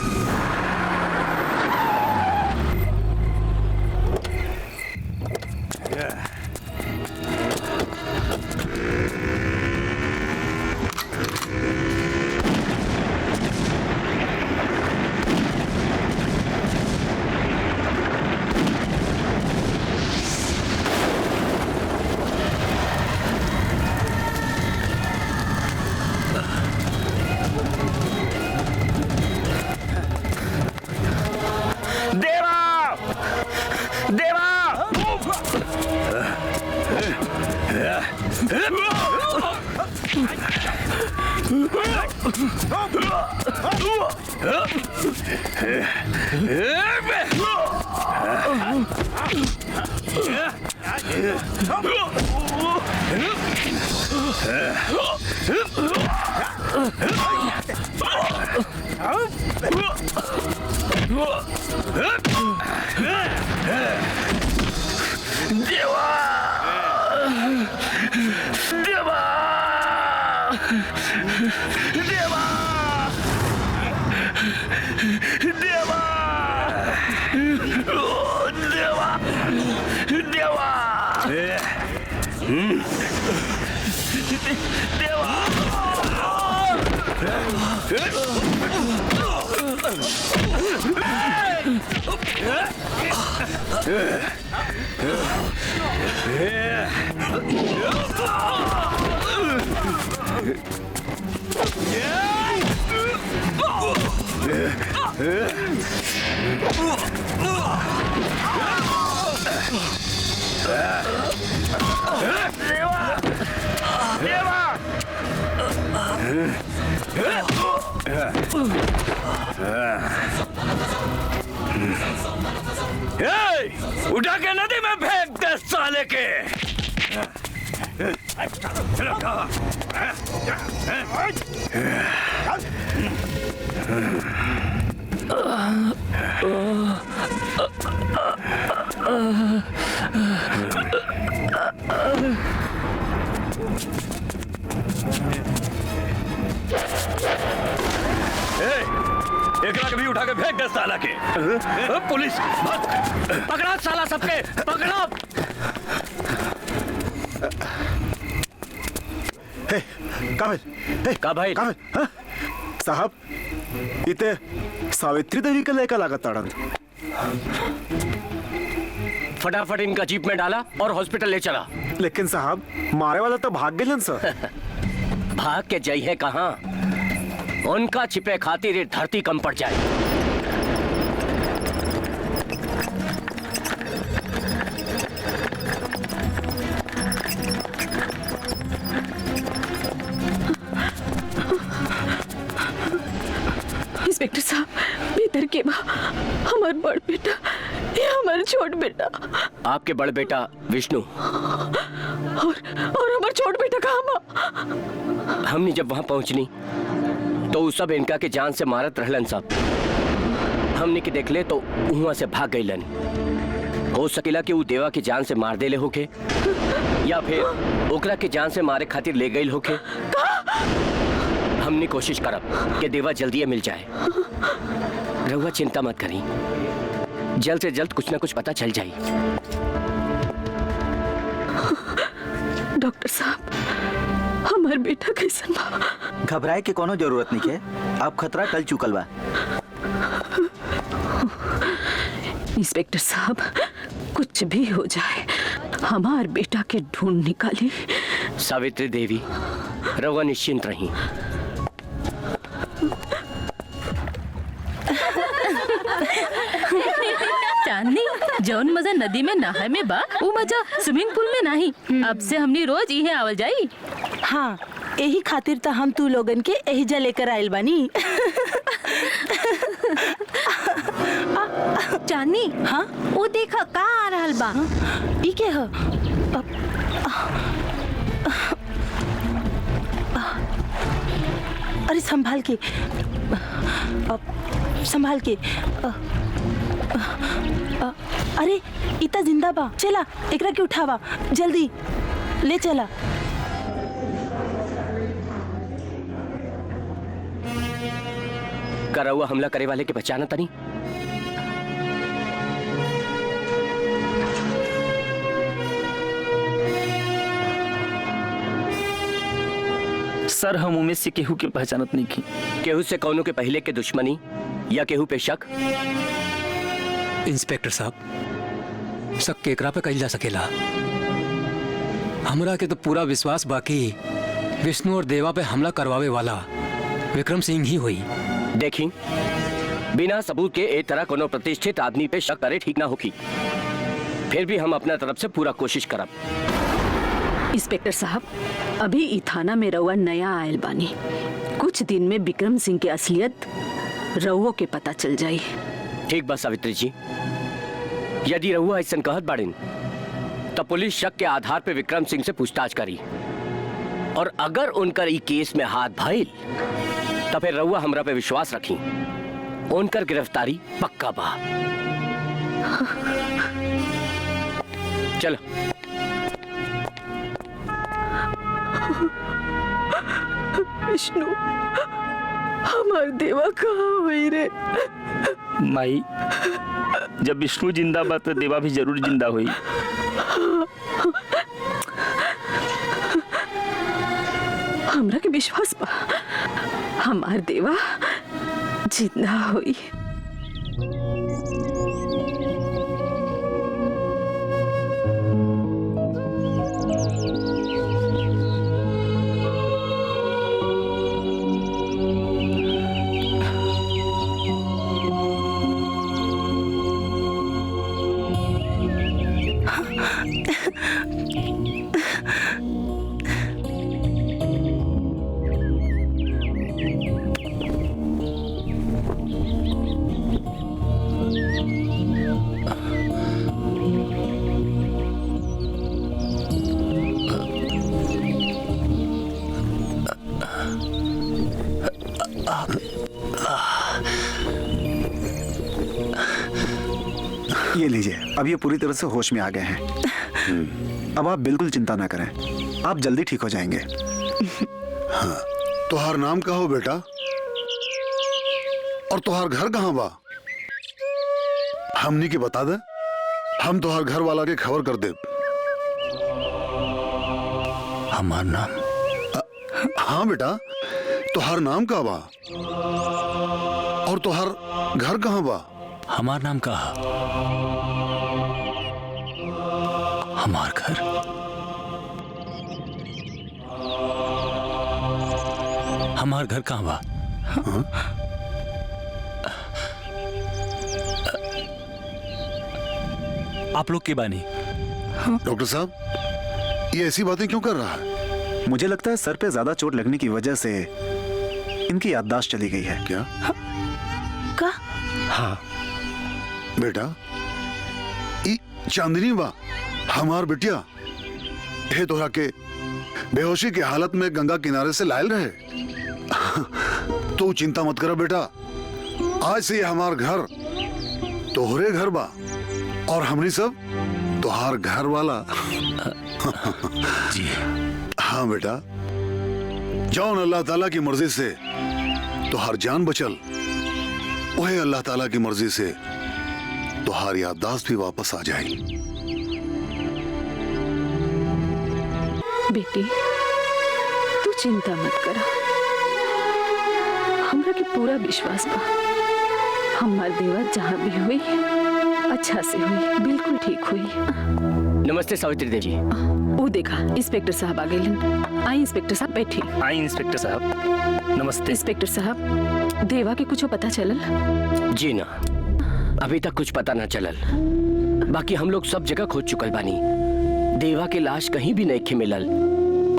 Speaker 12: उठा के नदी में फेंक दे साले के। एकरा के भी उठा के फेंक दे साला के। पुलिस पकड़ा साला सबके, पकड़ा।
Speaker 11: का भाई साहब, इते सावित्री देवी का लेकर लागत ताड़न।
Speaker 10: फटाफट इनका जीप में डाला और हॉस्पिटल ले चला।
Speaker 11: लेकिन साहब, मारे वाला तो भाग गए सर।
Speaker 10: भाग के जाई है कहाँ? उनका छिपे खातिर ये धरती कम पड़ जाए।
Speaker 3: इंस्पेक्टर साहब, भीतर के बा हमार बड़ बेटा, ये हमार छोट बेटा।
Speaker 10: आपके बड़ बेटा विष्णु
Speaker 3: और हमार छोट बेटा कहाँ बा?
Speaker 10: हमने जब वहां पहुंचनी तो उ सब इनका के जान से मारत रहलन सब। हमने के देखले तो वहां से भाग गईलन। हो सकेला कि वो देवा की जान से मार देले होके या फिर ओकरा के जान से मारे खातिर ले गईल होके। हमने कोशिश करब कि देवा जल्दी मिल जाए। रहुआ चिंता मत करी, जल्द से जल्द कुछ ना कुछ पता चल जाए।
Speaker 3: डॉक्टर साहब, हमार बेटा कैसन बा?
Speaker 5: घबराए के कोनो जरूरत नहीं है, अब खतरा टल चुकल बा।
Speaker 3: इंस्पेक्टर साहब, कुछ भी हो जाए हमार बेटा के ढूंढ निकाली।
Speaker 10: सावित्री देवी, रहुआ निश्चिंत रही।
Speaker 13: चांदनी, जौन मजा नदी में नहाए में बा वो मजा स्विमिंग पूल में नहीं। अब से हमनी रोज इहे आवल जाई।
Speaker 14: हाँ, यही खातिर तो हम तू लोगन के एहिजा लेकर आयल बानी।
Speaker 4: चांदनी, हाँ वो देखा का आ रहल बा।
Speaker 14: ई के ह? अरे संभाल के, संभाल के। अरे इतना जिंदा बा, चला एकरा के उठावा, जल्दी ले चला।
Speaker 10: करा हुआ हमला करे वाले के पहचाना तनी?
Speaker 12: सर, हम उमेश से केहू के पहचानत नहीं की।
Speaker 10: केहू से कौनों के पहले के दुश्मनी या केहू पे शक?
Speaker 6: इंस्पेक्टर साहब, शक केकरा पे कइल जा सकेला? हमरा के तो पूरा विश्वास बाकी विष्णु और देवा पे हमला करवावे वाला विक्रम सिंह ही हुई।
Speaker 10: देखी, बिना सबूत के एक तरह कोनो प्रतिष्ठित आदमी पे शक करे ठीक ना होगी। फिर भी हम अपना तरफ से पूरा कोशिश करब।
Speaker 3: इंस्पेक्टर साहब, अभी ई थाना में रउआ नया आयल बानी। कुछ दिन में विक्रम सिंह की असलियत रउओ के पता चल जाई।
Speaker 10: ठीक बा सावित्री जी, यदि रहुआ ऐसा कहत बाड़िन तो पुलिस शक के आधार पे विक्रम सिंह से पूछताछ करी, और अगर उनकर ई केस में हाथ भइल तो फिर रहुआ हमरा पे विश्वास रखी, उनकर गिरफ्तारी पक्का बा। चलो।
Speaker 3: विष्णु, हमार देवा कहाँ हुई रे?
Speaker 12: माई, जब विष्णु जिंदा बा तो देवा भी जरूर जिंदा हुई।
Speaker 3: हमरा के विश्वास बा, हमार देवा जिंदा हुई।
Speaker 15: ये लीजिए, अब ये पूरी तरह से होश में आ गए हैं। अब आप बिल्कुल चिंता ना करें, आप जल्दी ठीक हो जाएंगे।
Speaker 16: हाँ, तुहार नाम का हो बेटा? और तुहार घर कहाँ बा? हमनी के बता दे, हम तुहार घर वाला के खबर कर दे।
Speaker 6: हमार नाम?
Speaker 16: हाँ बेटा, तुहार नाम का बा? और तुहार घर कहाँ बा?
Speaker 6: हमार नाम का? हमार घर? हमार घर कहाँ बा?
Speaker 2: आप लोग के बानी?
Speaker 16: डॉक्टर साहब, ये ऐसी बातें क्यों कर रहा है?
Speaker 15: मुझे लगता है सर पे ज्यादा चोट लगने की वजह से इनकी याददाश्त चली गई है।
Speaker 16: क्या?
Speaker 14: का?
Speaker 15: हाँ
Speaker 16: बेटा, चांदनी बा हमार बिटिया हे तोहरा के बेहोशी की हालत में गंगा किनारे से लायल रहे। तू चिंता मत कर बेटा, आज से ये हमार घर तोहरे घर बा और हमनी सब तोहार घर वाला।
Speaker 2: जी
Speaker 16: हाँ बेटा, जौन अल्लाह ताला की मर्जी से तोहार जान बचल, वही अल्लाह ताला की मर्जी से तोहार याददाश्त भी वापस आ जाएगी।
Speaker 3: बेटी तू चिंता मत करा, हमरा के पूरा विश्वास बा हमार देवा जहाँ भी हुई अच्छा से हुई, बिल्कुल ठीक हुई।
Speaker 10: नमस्ते सावित्री देवी।
Speaker 3: वो देखा इंस्पेक्टर साहब आ गए। आई इंस्पेक्टर साहब बैठी।
Speaker 12: आई इंस्पेक्टर साहब। नमस्ते
Speaker 3: इंस्पेक्टर साहब, देवा के कुछ पता चलल?
Speaker 10: जी ना, अभी तक कुछ पता ना चलल। बाकी हम लोग सब जगह खोज चुकल बानी। देवा के लाश कहीं भी नहीं मिलल,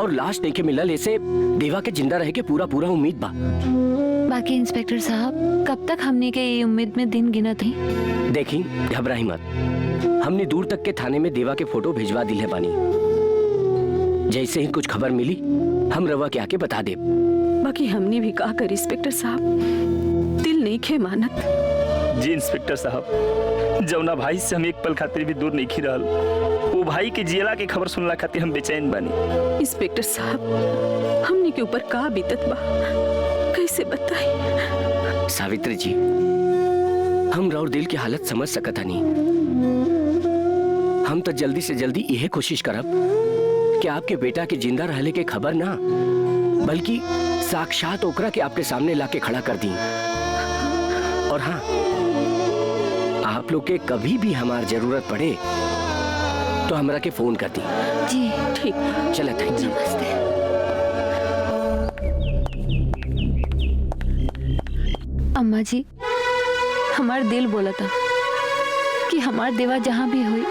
Speaker 10: और लाश नहीं मिलल ऐसे देवा के जिंदा रहे के पूरा पूरा उम्मीद बा।
Speaker 1: बाकी इंस्पेक्टर साहब, कब तक हमने के ये उम्मीद में दिन गिना थी?
Speaker 10: देखी, घबराई मत, हमने दूर तक के थाने में देवा के फोटो भिजवा दिले बानी। जैसे ही कुछ खबर मिली हम रवा के आके बता दे।
Speaker 3: बाकी हमने भी कहा कर इंस्पेक्टर साहब, दिल नहीं खे मानत।
Speaker 12: जी इंस्पेक्टर साहब, जौना भाई से हम एक पल खातिर भी दूर नहीं खी रहल, वो भाई के जियला के खबर सुनला खातिर हम बेचैन बानी।
Speaker 3: इंस्पेक्टर साहब, हमने के ऊपर का बीतत बा, कैसे बताई?
Speaker 10: सावित्री जी, हम राउर दिल की हालत समझ सकता नहीं। हम तो जल्दी से जल्दी यह कोशिश करब कि आपके बेटा के जिंदा रहने के खबर ना, बल्कि साक्षात ओकरा के आपके सामने लाके खड़ा कर दी। और हाँ, आप लोग के कभी भी हमार जरूरत पड़े तो हमरा के फोन कर दी।
Speaker 1: जी
Speaker 3: ठीक,
Speaker 10: चला था।
Speaker 1: नमस्ते। अम्मा जी, हमार दिल बोला था कि हमार देवा जहाँ भी हुई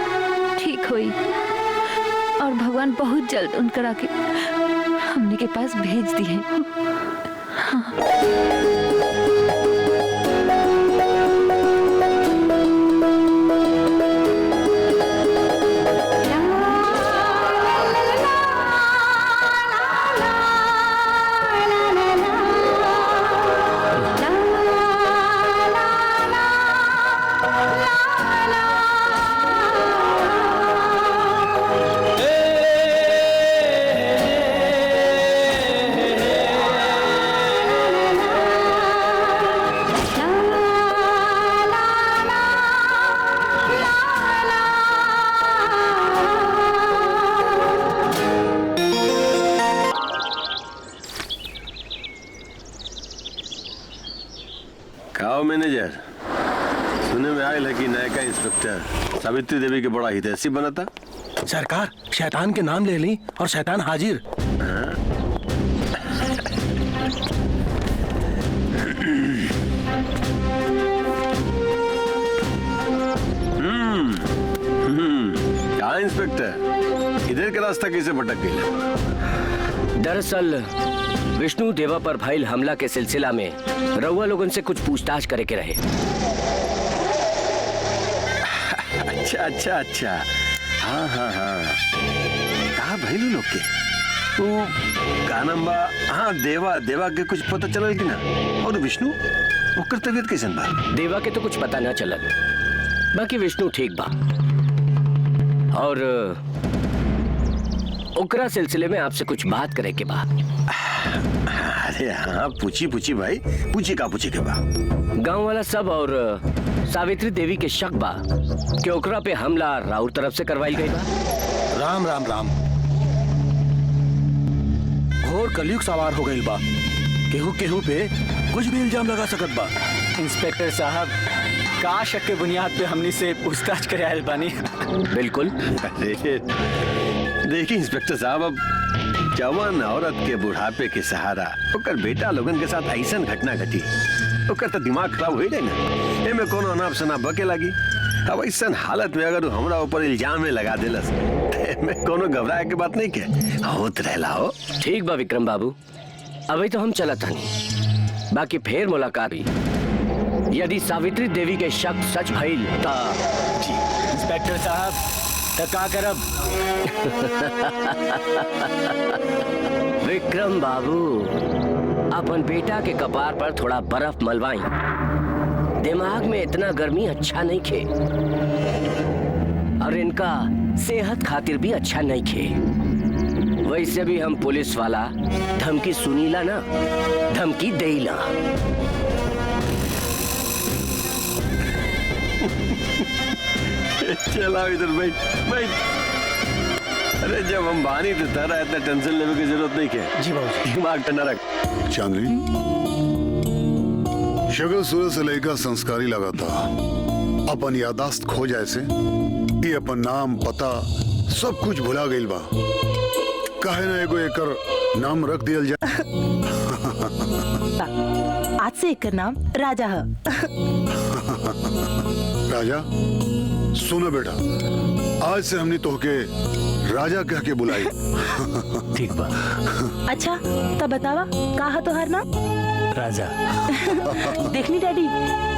Speaker 1: ठीक हुई, और भगवान बहुत जल्द उनकरा के हमने के पास भेज दी है। हाँ।
Speaker 7: खाओ मैनेजर, सुने में आयल है कि नयका इंस्पेक्टर सावित्री देवी के बड़ा हितैषी बना था।
Speaker 11: सरकार, शैतान के नाम ले ली और शैतान हाजिर।
Speaker 7: क्या इंस्पेक्टर, इधर का रास्ता कैसे भटक गया?
Speaker 10: दरअसल विष्णु देवा पर भइल हमला के सिलसिला में रउआ लोगन से कुछ पूछताछ करे के रहे।
Speaker 7: अच्छा अच्छा अच्छा, हाँ हाँ हाँ, कहा भइलू लोग के वो का नाम बा? हाँ, देवा देवा के कुछ पता चलल कि ना? और विष्णु, ओकर तबीयत कैसन बा?
Speaker 10: देवा के तो कुछ पता ना चलल, बाकी विष्णु ठीक बा। और ओकरा सिलसिले में आपसे कुछ बात करे के बा।
Speaker 7: अरे हाँ, पूछी पूछी भाई, पूछी का पूछी के बा?
Speaker 10: गांव वाला सब और सावित्री देवी के शक बा कि ओकरा पे हमला राउर तरफ से करवाई गई बा।
Speaker 11: राम राम राम, घोर कलयुग सवार हो गई बा। केहू केहू पे कुछ भी इल्जाम लगा सकत बा।
Speaker 17: इंस्पेक्टर साहब, का शक के बुनियाद पे हमनी से पूछताछ करे आयल बानी।
Speaker 10: बिल्कुल।
Speaker 7: देखिए इंस्पेक्टर साहब, अब जवान औरत के बुढ़ापे के सहारा ओकर बेटा लोगन के साथ ऐसा घटना घटी, ओकर तो दिमाग खराब हो गई ना। एमे कोनो अनाप शनाप बके लगी। अब ऐसा हालत में अगर हमरा ऊपर इल्जाम लगा दिलस में कोनो घबराए के बात नहीं के होत रहला हो।
Speaker 10: ठीक बा विक्रम बाबू, अभी तो हम चलत हनी, बाकी फिर मुलाकात हुई। यदि सावित्री देवी के शक सच भइल ता जी
Speaker 17: इंस्पेक्टर साहब तो का करब?
Speaker 10: विक्रम बाबू, अपन बेटा के कपार पर थोड़ा बर्फ मलवाई। दिमाग में इतना गर्मी अच्छा नहीं खे, और इनका सेहत खातिर भी अच्छा नहीं खे। वैसे भी हम पुलिस वाला धमकी सुनीला ना, धमकी देला।
Speaker 7: चला इधर बैठ। अरे जब हम बानी तो तारा इतना टेंशन लेने की जरूरत नहीं है।
Speaker 11: जी बाबू,
Speaker 7: दिमाग ठंडा रख।
Speaker 16: चांदनी, शक्ल सूरत से लेकर संस्कारी लगा था। अपन यादाश्त खो जाए से ये अपन नाम पता सब कुछ भुला गई बा। काहे ना एगो एकर नाम रख दिया जाए।
Speaker 14: आज से एकर नाम राजा है।
Speaker 16: राजा, सुनो बेटा, आज से हमने तोहके राजा कह के बुलाई।
Speaker 6: ठीक बा।
Speaker 14: अच्छा तब बतावा का है तोहर नाम?
Speaker 6: राजा।
Speaker 14: देखनी डैडी,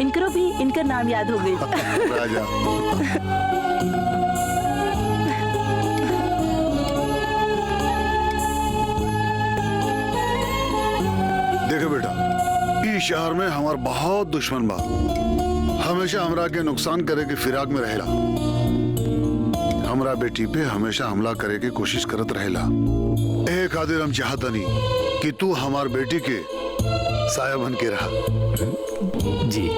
Speaker 14: इनकरो भी इनकर नाम याद हो गई।
Speaker 16: राजा। देखो बेटा, इस शहर में हमार बहुत दुश्मन बा, हमेशा हमरा के नुकसान करे के फिराक में रहेला। हमरा बेटी पे हमेशा हमला करे के कोशिश करत रहेला। ए खातिर हम चाहतनी कि तू हमार बेटी के साया बन के रहा।
Speaker 6: जी।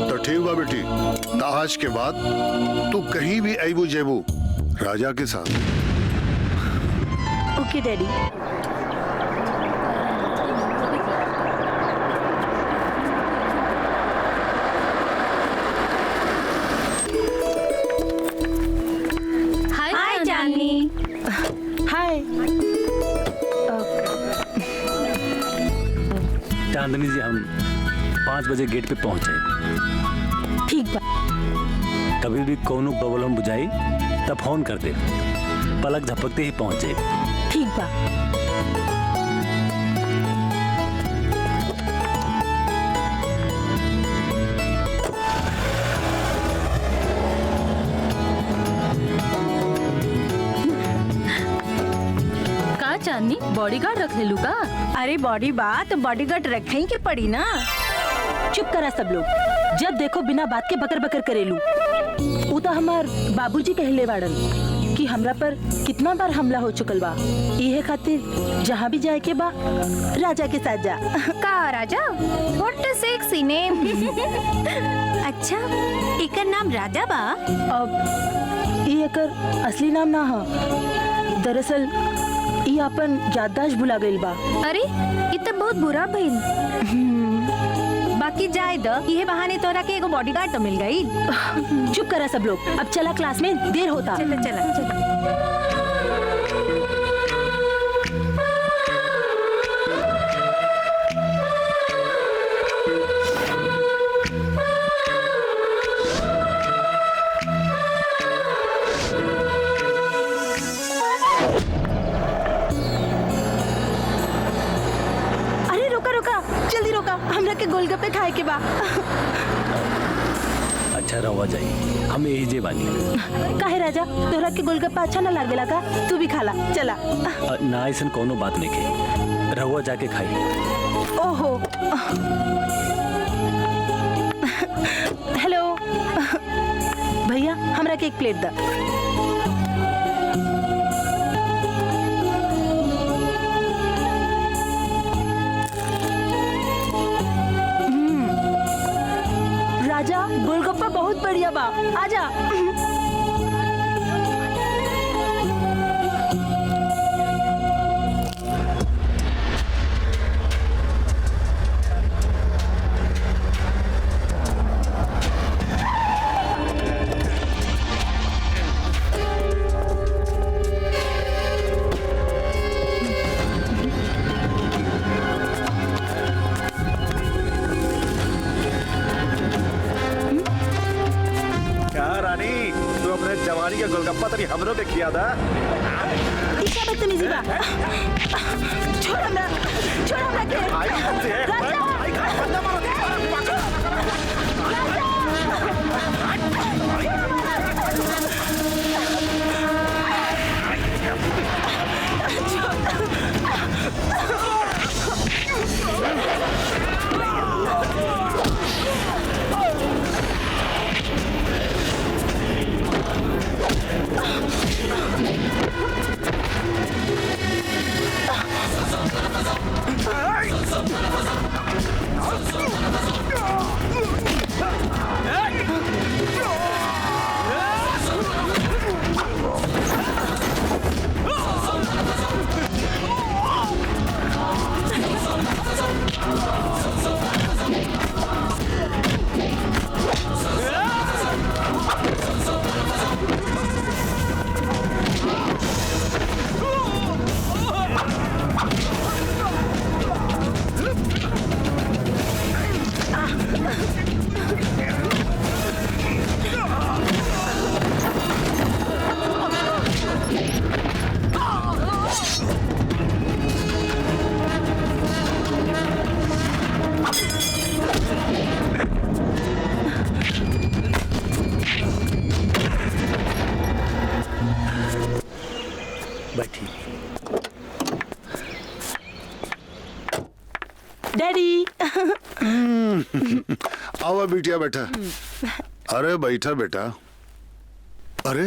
Speaker 16: तो ठीक बा बेटी, तो आज के बाद तू कहीं भी आईबू जेबू राजा के साथ।
Speaker 14: ओके डैडी।
Speaker 4: हाय चांदनी।
Speaker 14: हाय।
Speaker 6: चांदनी जी, हम 5 बजे गेट पे पहुंचे।
Speaker 14: ठीक बा।
Speaker 6: कभी भी कोनो प्रॉब्लम बुझाई तब फोन कर दे, पलक झपकते ही पहुंचे।
Speaker 14: ठीक बा।
Speaker 13: का चांदनी, बॉडीगार्ड रख ले लू का?
Speaker 14: अरे बॉडी बा तो बॉडीगार्ड रखे ही के पड़ी ना। चुप करा सब लोग, जब देखो बिना बात के बकर बकर करेलू। उ तो हमार बाबूजी कहले वाड़न कि हमरा पर कितना बार हमला हो चुकल बा, इहे खातिर जहाँ भी जाए के बा राजा के साथ जा।
Speaker 4: का राजा? What a sexy name. अच्छा, एकर नाम राजा बा?
Speaker 14: अब ये एकर असली नाम ना है, दरअसल ये अपन याददाश्त भुला गइल बा।
Speaker 4: अरे ये तो बहुत बुरा भइल। बाकी जाए द, ये बहाने तोरा के एगो बॉडीगार्ड तो मिल गई।
Speaker 14: चुप करा सब लोग, अब चला क्लास में, देर होता।
Speaker 4: चला चला चला।
Speaker 14: अरे रोका रोका, जल्दी रोका, हमरा के गोलगप्पे खाए के बा।
Speaker 6: अच्छा रवा जाइए, हम यही जे बानी।
Speaker 14: काहे राजा, तोहरा के गोलगप्पा अच्छा ना लागेला का? तू भी खा ला, चला।
Speaker 6: ना ऐसा कोनो बात नहीं के, रहुआ जाके खाई।
Speaker 14: ओहो। हेलो भैया, हमरा के एक प्लेट दा। राजा, गोलगप्पा बहुत बढ़िया बा, आजा।
Speaker 15: हमरों के खिया दा।
Speaker 14: क्या बदतमीजी बा? छोड़ हमरा के। डैडी।
Speaker 16: आओ बिटिया बैठा। अरे बैठा बेटा। अरे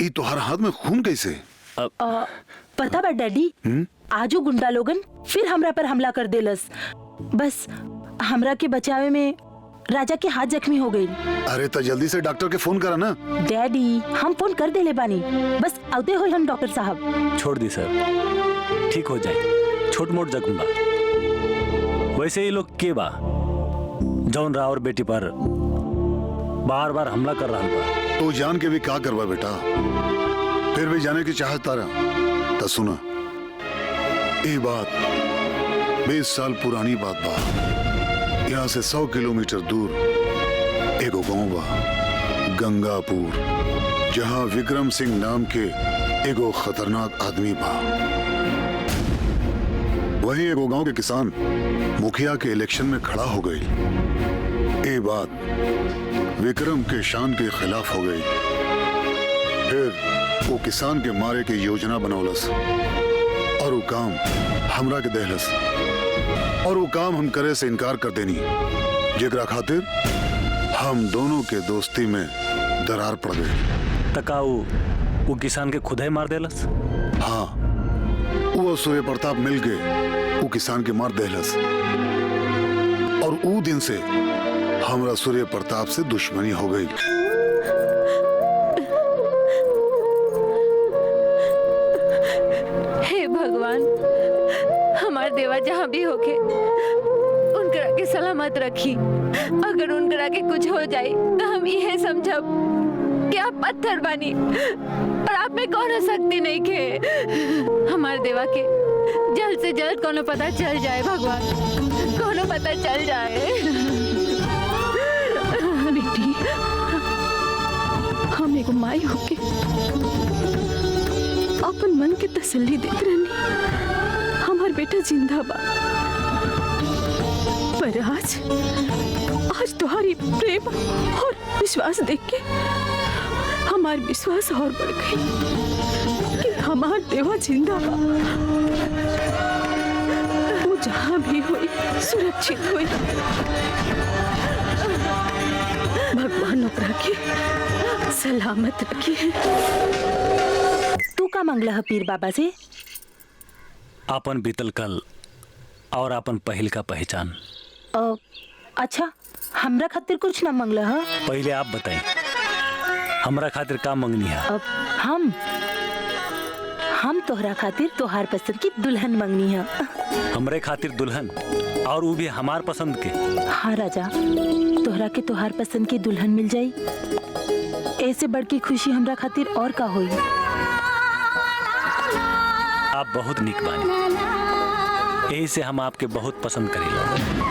Speaker 16: ये तुम्हारा हाथ में खून कैसे?
Speaker 14: पता बा डैडी, आजू गुंडा लोगन फिर हमरा पर हमला कर देलस। बस हमरा के बचावे में राजा के हाथ जख्मी हो गई।
Speaker 16: अरे तो जल्दी से डॉक्टर के फोन करा ना।
Speaker 14: डैडी हम फोन कर देले बानी, बस आते हो हम डॉक्टर साहब।
Speaker 2: छोड़ दी सर, ठीक हो जाए। छोट मोट जख्म बा। वैसे ही लोग के बा जौन राव और बेटी पर बार बार हमला कर रहा बा।
Speaker 16: तो जान के भी क्या करवा बेटा, फिर भी जाने की चाहता रहा। तो सुना, ये बात 20 साल पुरानी बात बा। यहाँ से 100 किलोमीटर दूर एगो गांव बा, गंगापुर, जहाँ विक्रम सिंह नाम के एगो खतरनाक आदमी बा। वही एगो गांव के किसान मुखिया के इलेक्शन में खड़ा हो गई। ये बात विक्रम के शान के खिलाफ हो गई। फिर वो किसान के मारे के योजना बनौलस और वो काम हमरा के दहलस, और वो काम हम करे से इनकार कर देनी, जेकरा खातिर हम दोनों के दोस्ती में दरार पड़ गई।
Speaker 2: तका वो किसान के खुद ही मार देलस?
Speaker 16: हाँ, वो सूर्य प्रताप मिल गए वो किसान के मार देहलस, और वो दिन से हमरा सूर्य प्रताप से दुश्मनी हो गई।
Speaker 1: हे भगवान, हमार देवा जहाँ भी होके उनकरा के सलामत रखी। अगर उनकरा के कुछ हो जाए तो हम यह समझब कि आप पत्थर बानी और आप में कौनो शक्ति नहीं के। हमार देवा के जल्द से जल्द कोनो पता चल जाए भगवान, कोनो पता चल जाए।
Speaker 3: बेटी, हम एगो माई होके अपन मन के तसल्ली देत रहनी हमार बेटा जिंदा बा। पर आज तुम्हारी प्रेम और विश्वास देख के हमार विश्वास और बढ़ गई कि हमार देवा जिंदा बा। वो जहाँ भी हुई सुरक्षित हुई। भगवान ओकरा के सलामत रखी।
Speaker 14: तू का मंगला है पीर बाबा से?
Speaker 2: अपन बीतल कल और अपन पहिल का पहचान।
Speaker 14: अच्छा, हमरा खातिर कुछ ना मंगला है?
Speaker 2: पहले आप बताएं, हमरा खातिर का मंगनी है?
Speaker 14: हम तोहरा खातिर तोहार पसंद की दुल्हन मंगनी है।
Speaker 2: हमरे खातिर दुल्हन, और वो भी हमार पसंद के?
Speaker 14: हाँ राजा, तोहरा के तोहार पसंद की दुल्हन मिल जाई, ऐसे बढ़ की खुशी हमरा खातिर और का होई।
Speaker 2: आप बहुत निक बानी, यही से हम आपके बहुत पसंद करेला।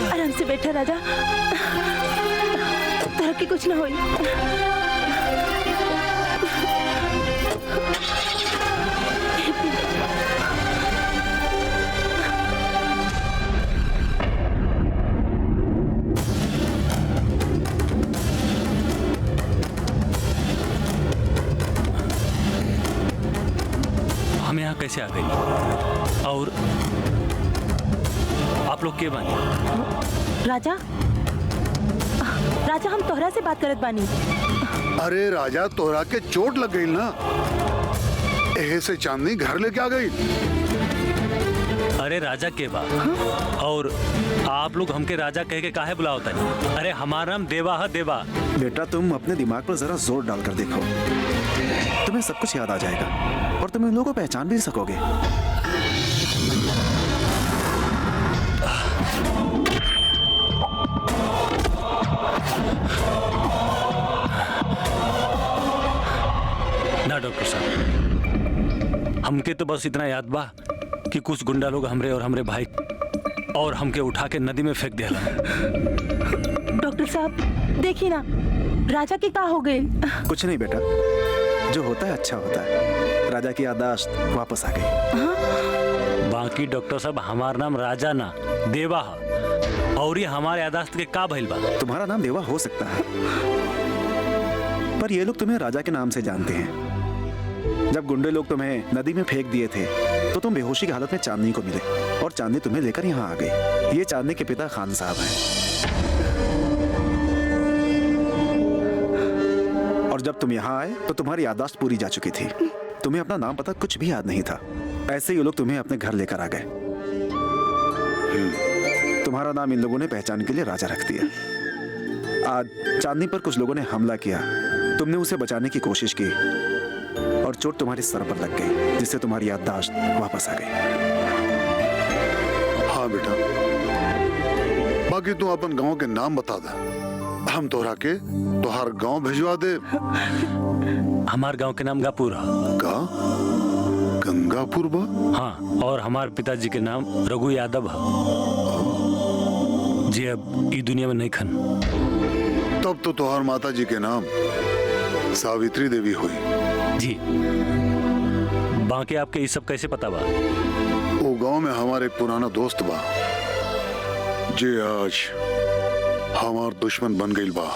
Speaker 14: आराम से बैठा राजा, तरह की कुछ ना होई।
Speaker 2: हम यहाँ कैसे आ गई और आप लोग के बने?
Speaker 14: राजा, राजा हम तोहरा से बात करत बानी।
Speaker 16: अरे राजा, तोहरा के चोट लग गई ना, एहे से चांदनी घर लेके आ गई।
Speaker 2: अरे राजा के बा और आप लोग हमके राजा कह के काहे बुलाओ तनी? अरे हमारा नाम देवा है, देवा।
Speaker 15: बेटा तुम अपने दिमाग पर जरा जोर डालकर देखो, तुम्हें सब कुछ याद आ जाएगा और तुम इन लोगों को पहचान भी सकोगे।
Speaker 2: ना डॉक्टर साहब, हमके तो बस इतना याद बा कि कुछ गुंडा लोग हमरे और हमरे भाई और हमके उठा के नदी में फेंक दिया।
Speaker 14: डॉक्टर साहब देखिए ना, राजा की क्या हो गई?
Speaker 15: कुछ नहीं बेटा, जो होता है अच्छा होता है। राजा की याददाश्त वापस आ गई।
Speaker 2: बाकी डॉक्टर साहब, हमारा नाम राजा ना देवा है और ये हमारे याददाश्त के का भइल बा?
Speaker 15: तुम्हारा नाम देवा हो सकता है, पर ये लोग तुम्हें राजा के नाम से जानते हैं। जब गुंडे लोग तुम्हें नदी में फेंक दिए थे तो तुम बेहोशी की हालत में चांदनी को मिले और चांदनी तुम्हें लेकर यहाँ आ गई। ये चांदनी के पिता खान साहब हैं। और जब तुम यहाँ आए तो तुम्हारी याददाश्त पूरी जा चुकी थी, तुम्हें अपना नाम पता कुछ भी याद नहीं था। ऐसे ये लोग तुम्हें अपने घर लेकर आ गए। तुम्हारा नाम इन लोगों ने पहचान के लिए राजा रख दिया। आज चांदनी पर कुछ लोगों ने हमला किया, तुमने उसे बचाने की कोशिश की और चोट तुम्हारे सर पर लग गई, जिससे तुम्हारी याददाश्त वापस आ गई।
Speaker 16: हाँ बेटा, बाकी तू अपन गांव के नाम बता दे, हम तोहरा के तोहार गांव भिजवा दे।
Speaker 2: हमार गांव के नाम गापुर है।
Speaker 16: गंगापुर बा?
Speaker 2: हाँ, और हमारे पिताजी के नाम रघु यादव है। जी अब ई दुनिया में नहीं खन।
Speaker 16: तब तो तोहार माता जी के नाम सावित्री देवी हुई।
Speaker 2: जी, बाकी आपके ये सब कैसे पता बा?
Speaker 16: वो गांव में हमारे एक पुराना दोस्त बा, जे आज हमार दुश्मन बन गई बा,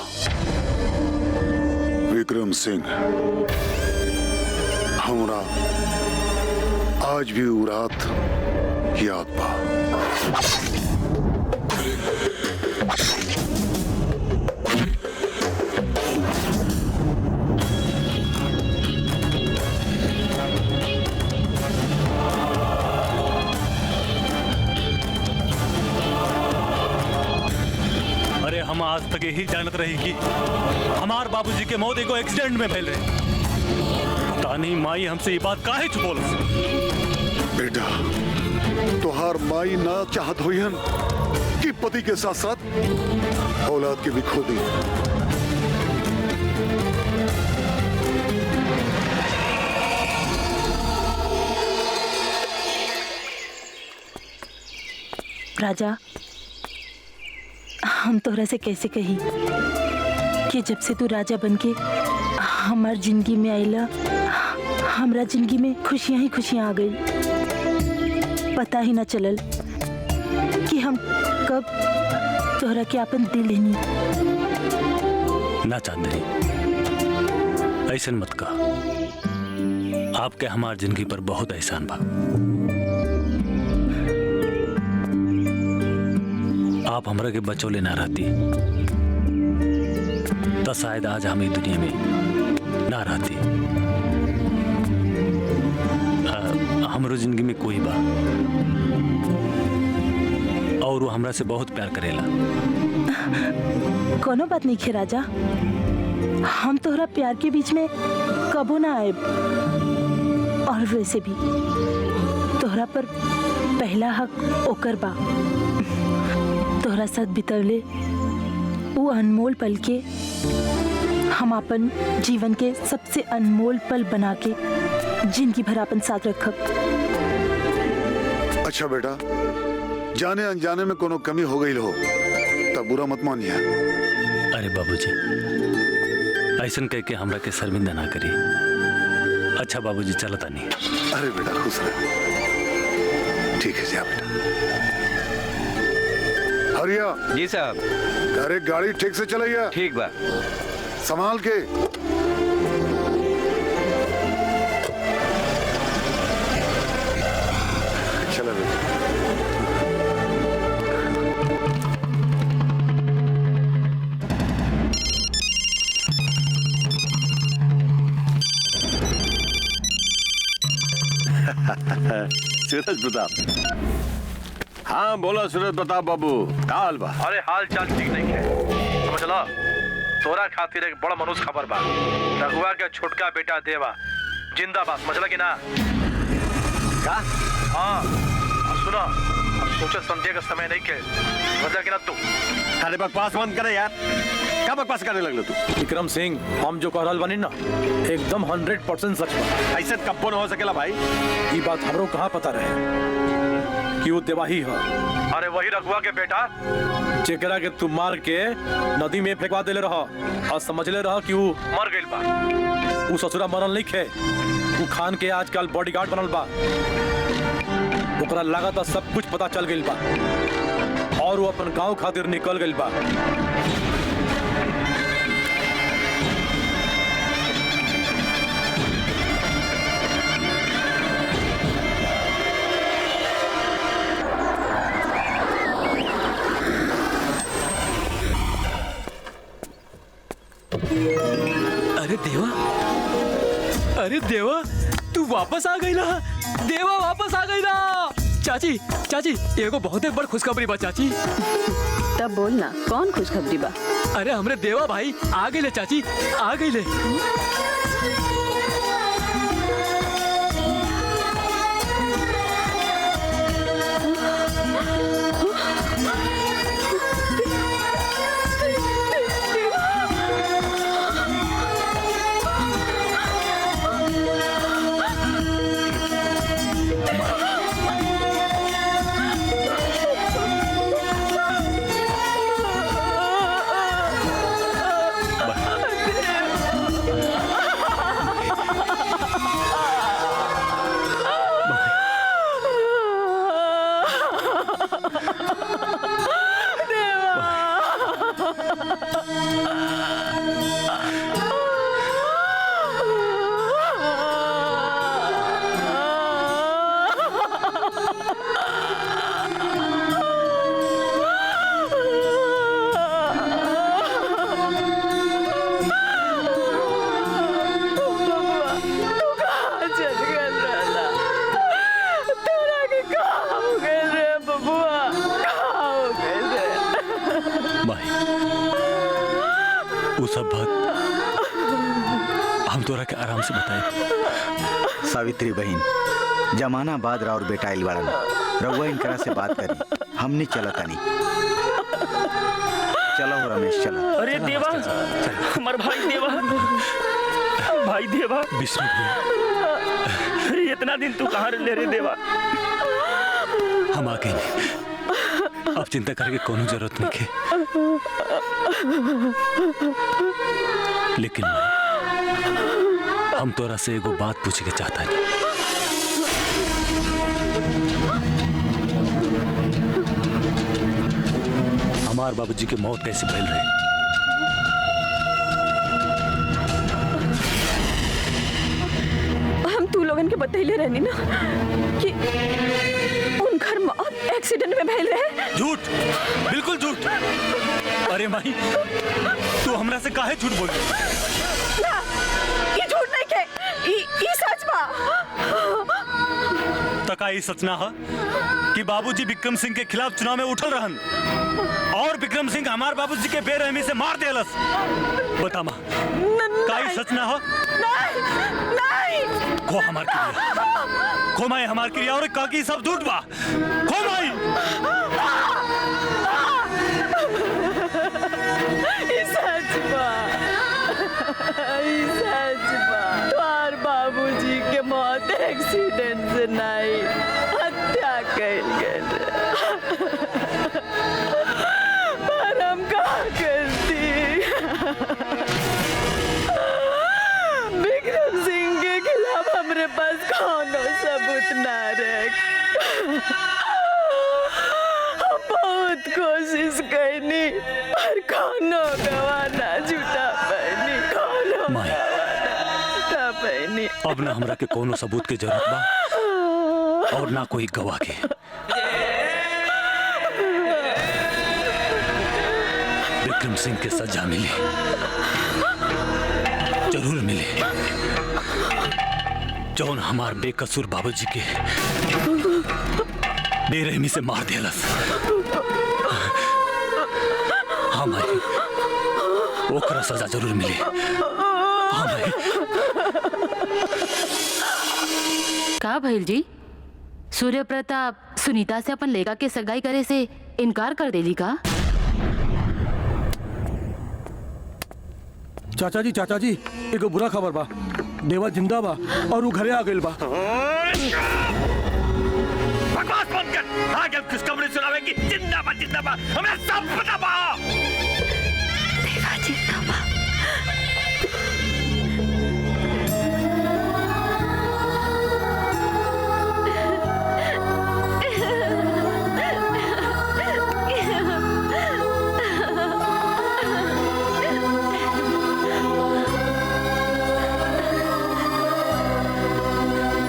Speaker 16: विक्रम सिंह। हमरा आज भी वो रात याद बा।
Speaker 2: अरे हम आज तक यही जानत रही कि हमार बाबूजी के मौत एगो एक्सीडेंट में फैल रहे। पता नहीं माई हमसे ये बात काहे छुपोल।
Speaker 16: बेटा, तोहार माई ना चाहत होयन कि पति के साथ साथ औलाद के भी खो दी।
Speaker 14: राजा, हम तोहरा से कैसे कही कि जब से तू राजा बनके हमार जिंदगी में आइला, हमरा जिंदगी में खुशियां ही खुशियां आ गई। पता ही ना चलल कि हम कब तोहरा के अपन दिल लेनी।
Speaker 2: ना चांदनी, ऐसा मत कहा। आपके हमार जिंदगी पर बहुत एहसान बा। आप हमरा के बचौले ना रहती तो शायद आज हम इस दुनिया में ना रहती। हमरो जिंदगी में कोई बा और वो हमरा से बहुत प्यार करेला।
Speaker 14: कोनो बात नहीं खे राजा, हम तोहरा प्यार के बीच में कबो ना आए। और वैसे भी तोहरा पर पहला हक ओकर बा। तोहरा साथ बितवले वो अनमोल पल के हम अपन जीवन के सबसे अनमोल पल बना के जिंदगी भर अपन साथ रखब।
Speaker 16: अच्छा बेटा, जाने अनजाने में कोनो कमी हो गई हो तब बुरा मत मानिए।
Speaker 2: अरे बाबूजी, ऐसन कह के हमरा के शर्मिंदा ना करी। अच्छा बाबूजी, चलता नहीं।
Speaker 16: अरे बेटा खुश रह। ठीक है जा बेटा। हरिया
Speaker 18: जी साहब।
Speaker 16: अरे गाड़ी ठीक से चलाइए।
Speaker 18: ठीक बा।
Speaker 16: संभाल के। चला बेटा।
Speaker 7: सूरज प्रताप। हाँ बोलो सूरज प्रताप बाबू, का हाल बा?
Speaker 8: अरे हाल चाल ठीक नहीं है, समझ लो। तोरा खातिर एक बड़ा मनुष्य खबर बा। रघुआ के छोटका बेटा देवा जिंदाबाद, समझला कि ना?
Speaker 7: का?
Speaker 8: हाँ सुनो, अब सोचे समझे का समय नहीं के, समझला कि ना तू?
Speaker 7: अरे बकवास बंद करे यार, क्या बकवास करने लगलो तू?
Speaker 8: विक्रम सिंह, हम जो कह रहल बानी ना एकदम 100% सच बा।
Speaker 7: ऐसे कब्बो न हो सकेला भाई।
Speaker 8: ये बात हमरो कहाँ पता रहे कि वो देवा ही है। अरे वही रघुआ के बेटा जेकरा के तू मार के नदी में फेंकवा देले रह और समझ ले रह कि वो मर गइल बा। वो ससुरा मरल नहीं खे, वो खान के आजकल बॉडीगार्ड बनल बा। ओकरा लागत सब कुछ पता चल गइल बा और वो अपन गांव खातिर निकल गइल बा।
Speaker 19: अरे देवा, अरे देवा, तू वापस आ गई ना। देवा वापस आ गई ना। चाची, चाची, एगो बहुत बड़ खुशखबरी बा चाची।
Speaker 3: तब बोल ना, कौन खुशखबरी बा?
Speaker 19: अरे हमरे देवा भाई आ गई ले चाची, आ गई ले।
Speaker 2: सब बात हम तोरा के आराम से बताए।
Speaker 5: सावित्री बहन, जमाना बाद राउर बेटा आइल बाड़न, रघुआ इनकरा से बात करी, हमने चला तानी। चलो रमेश चलो।
Speaker 12: अरे देवा, हमार भाई देवा, भाई देवा। अरे इतना दिन तू कहाँ रह रे देवा?
Speaker 2: हम आ गए, अब चिंता करके कोनो जरूरत नहीं है। लेकिन हम तोरा से एगो बात पूछे के चाहता है। हमार बाबूजी के मौत कैसे फैल रही?
Speaker 3: हम तू लोगन के बतैले रहनी ना कि उनकर मौत एक्सीडेंट में भइल रहे।
Speaker 2: झूठ, बिल्कुल झूठ। अरे माही, तू हमरा से काहे झूठ बोल रही?
Speaker 3: ना, ये झूठ नहीं के, ये सच बा।
Speaker 2: तका ई सचना है कि बाबूजी विक्रम सिंह के खिलाफ चुनाव में उठल रहन और विक्रम सिंह हमार बाबूजी के बेरहमी से मार देलस। बता माँ का ई सचना है? खो हमार क्रिया, खो माई हमार क्रिया और काकी सब झूठ बा। खो माई
Speaker 14: तोहार बाबूजी के मौत एक्सीडेंट से नहीं, हत्या कइल गइल पर हम का करती। विक्रम सिंह के खिलाफ हमरे पास कोनो सबूत ना रहे। हम बहुत कोशिश कैनी पर कोनो गवाह ना जुटा पैनी, कोनो जुटा पैनी।
Speaker 2: अब ना हमरा के कोनो सबूत के जरूरत बा और ना कोई गवाह के। विक्रम सिंह के सजा मिली, जरूर मिली, जौन हमार बेकसूर बाबूजी के बेरहमी से मार देलस। हाँ भाई, ओकरा सजा जरूर मिली। हाँ भाई।
Speaker 13: का भइल जी? सूर्य प्रताप सुनीता से अपन लेगा के सगाई करे से इनकार कर देली का?
Speaker 11: चाचा जी एगो बुरा खबर बा। देवा जिंदा बा और वो घरे आ गइल बा।
Speaker 12: बकवास बंद कर। आगे खुशखबरी सुनावेंगी। जिंदाबाद जिंदाबाद, हमें सब पता बा।
Speaker 1: देवा जिंदाबाद।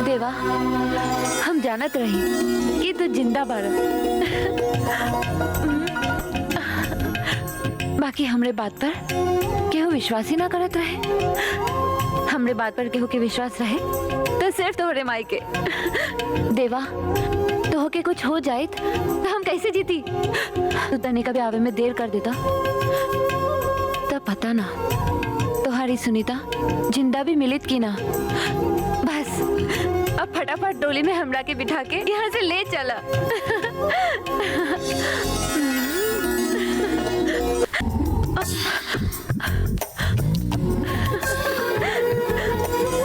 Speaker 1: देवा, हम जानत रही कि तू जिंदा बाड़ा, बाकी हमरे बात पर केहू विश्वास ही ना करत रहे। हमरे बात पर केहू के विश्वास रहे तो सिर्फ तोहरे माई के। देवा, तो के कुछ हो जाए तो हम कैसे जीती? तू तने कभी आवे में देर कर देता तब पता ना तुम्हारी सुनीता जिंदा भी मिलित की ना। बस अब फटाफट डोली में हमरा के बिठा के यहाँ से ले चला।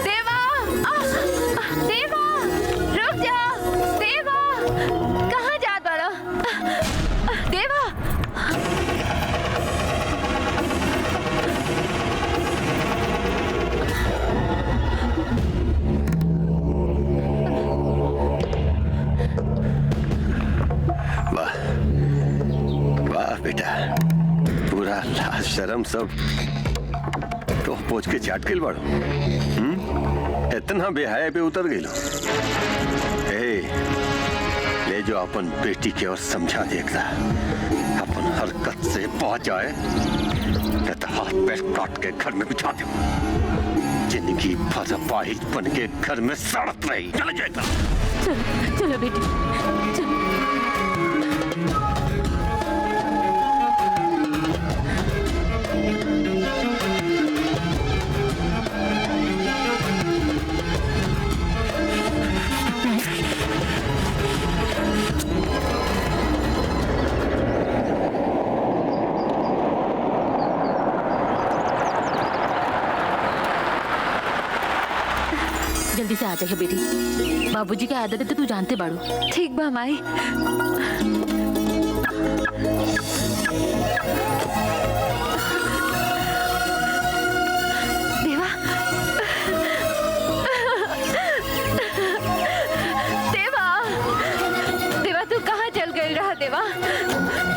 Speaker 1: देवा, देवा, रुक जा। देवा, कहाँ जात बाड़ा? देवा,
Speaker 7: वाह बेटा, पूरा लाज शर्म सब तो पोछ के चाट के बाड़ो। इतना बेहाया पे उतर गई लो। ले जो अपन बेटी के और समझा देखना, अपन हरकत से पहुंच जाए तो हाथ पैर काट के घर में बिठा दो। जिंदगी भर पाहिज बन के घर में सड़त रही। चले जाएगा।
Speaker 13: चलो बेटी, चलो। जल्दी से आ जाइए बेटी, बाबूजी की आदत है तो तू जानते बाड़ू।
Speaker 1: ठीक बा माई। देवा, देवा, देवा तू कहाँ चल गई रहा? देवा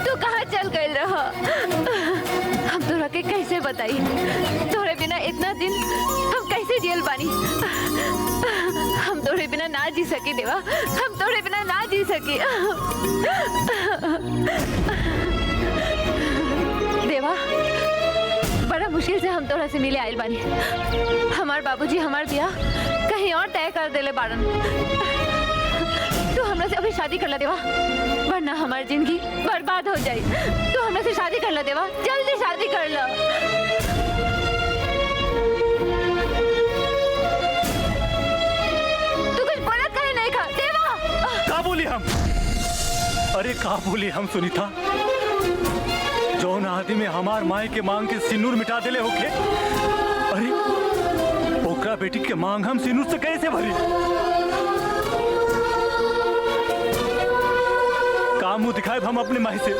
Speaker 1: तू कहाँ चल गई रहा? हम तोरा के कैसे बताई? तोरे बिना इतना दिन हम कैसे जेल बानी? हम तोरे बिना ना जी सके देवा, हम तोरे बिना ना जी सके। देवा, बड़ा मुश्किल से हम तोरा से मिले आइल बानी। हमार बाबूजी हमार बियाह कहीं और तय कर देले बाड़न। तू हमरा से अभी शादी कर ला देवा, वरना हमारी जिंदगी बर्बाद हो जाए। तू हमरा से शादी कर ला देवा, जल्दी शादी कर ला। तू कुछ बोला कहीं नहीं खा देवा।
Speaker 2: का बोली हम? अरे का बोली हम सुनीता? जौन आदमी हमार माई के मांग के सिंदूर मिटा देले होके, अरे ओकरा बेटी के मांग हम सिंदूर से कैसे भरी? काम मुंह दिखाए हम अपने माई से,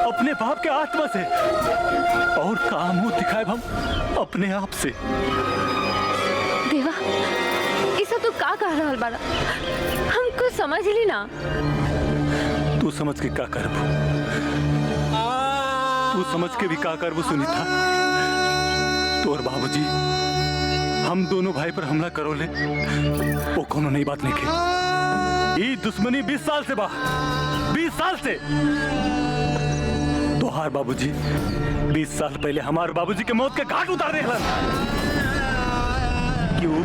Speaker 2: अपने बाप के आत्मा से, और काम मुंह दिखाए हम अपने आप से।
Speaker 1: देवा, इसे तू का कह रहा बाड़ा? हम कुछ समझ ली ना।
Speaker 2: तू समझ के का करबू? तू समझ के भी का करबू सुनीता? तोर बाबूजी हम दोनों भाई पर हमला करो ले, वो कोनो नई बात नहीं के। ये दुश्मनी 20 साल से बा, 20 साल से। तोहार बाबूजी 20 साल पहले हमारे बाबूजी के मौत के घाट उतार दे क्यों?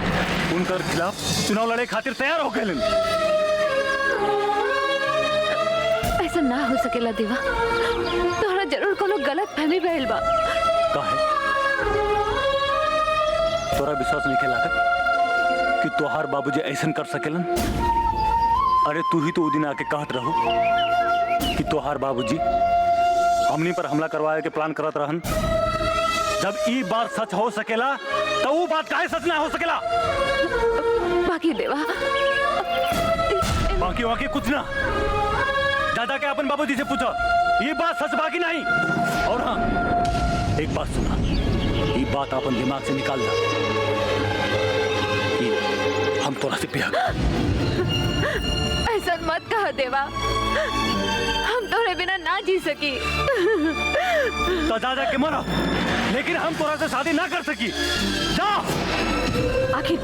Speaker 2: उनकर खिलाफ चुनाव लड़े खातिर तैयार हो गए।
Speaker 1: ऐसा ना हो सकेला देवा, तोहरा जरूर कोनो गलत फहमी भइल बा।
Speaker 2: काहे? तोरा विश्वास नहीं खेला कि तोहार बाबूजी ऐसा कर सकेलन? अरे तू ही तो वो दिन आके कहत रहो कि तोहार बाबूजी हमनी पर हमला करवाए के प्लान करत रहन। जब ई बात सच हो सकेला तो वो बात काहे सच ना हो सकेला?
Speaker 1: बाकी देवा,
Speaker 2: बाकी कुछ ना। दादा के अपन बाबूजी से पूछो ये बात सच बाकी नहीं। और हाँ, एक बात सुना, ये बात अपन दिमाग से निकाल दा कि हम तोरा से प्यार।
Speaker 1: ऐसा मत कह देवा, हम तोरे बिना ना जी सकी।
Speaker 2: तो दादा के मरो, लेकिन हम तोरा से शादी ना कर सकी। जा।
Speaker 3: आखिर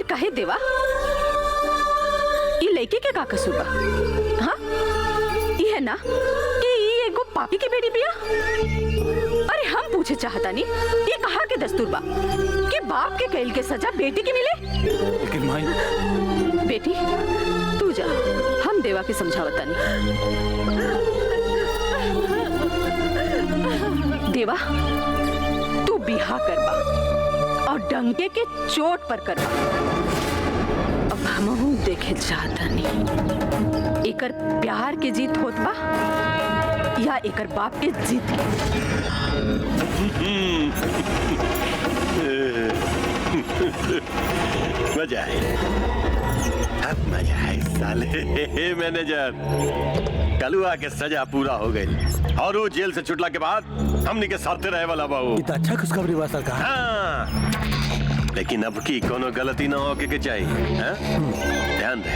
Speaker 3: काहे देवा? ये लड़की के का कसूर बा? हाँ, ये है ना कि ये एगो पापी की बेटी बिया? अरे हम पूछे चाहता नहीं, ये कहा के दस्तूर बा कि बाप के कैल के सजा बेटी की मिले?
Speaker 2: लेकिन माई,
Speaker 3: बेटी तू जा, हम देवा के समझावता नहीं। देवा, तू बिहा करबा और डंके के चोट पर करबा। अब हमहू देखे चाहता नहीं एकर प्यार के जीत होत बा या एकर बाप के जीत के।
Speaker 7: मजा है, अब मजा है साले। मैनेजर, कलुआ के सजा पूरा हो गई और वो जेल से छुटला के बाद हमनी के साथ रहे वाला बाबू।
Speaker 11: अच्छा खुशखबरी बा सरकार।
Speaker 7: हाँ, लेकिन अब की कोनो गलती ना हो के चाहिए। ध्यान दे,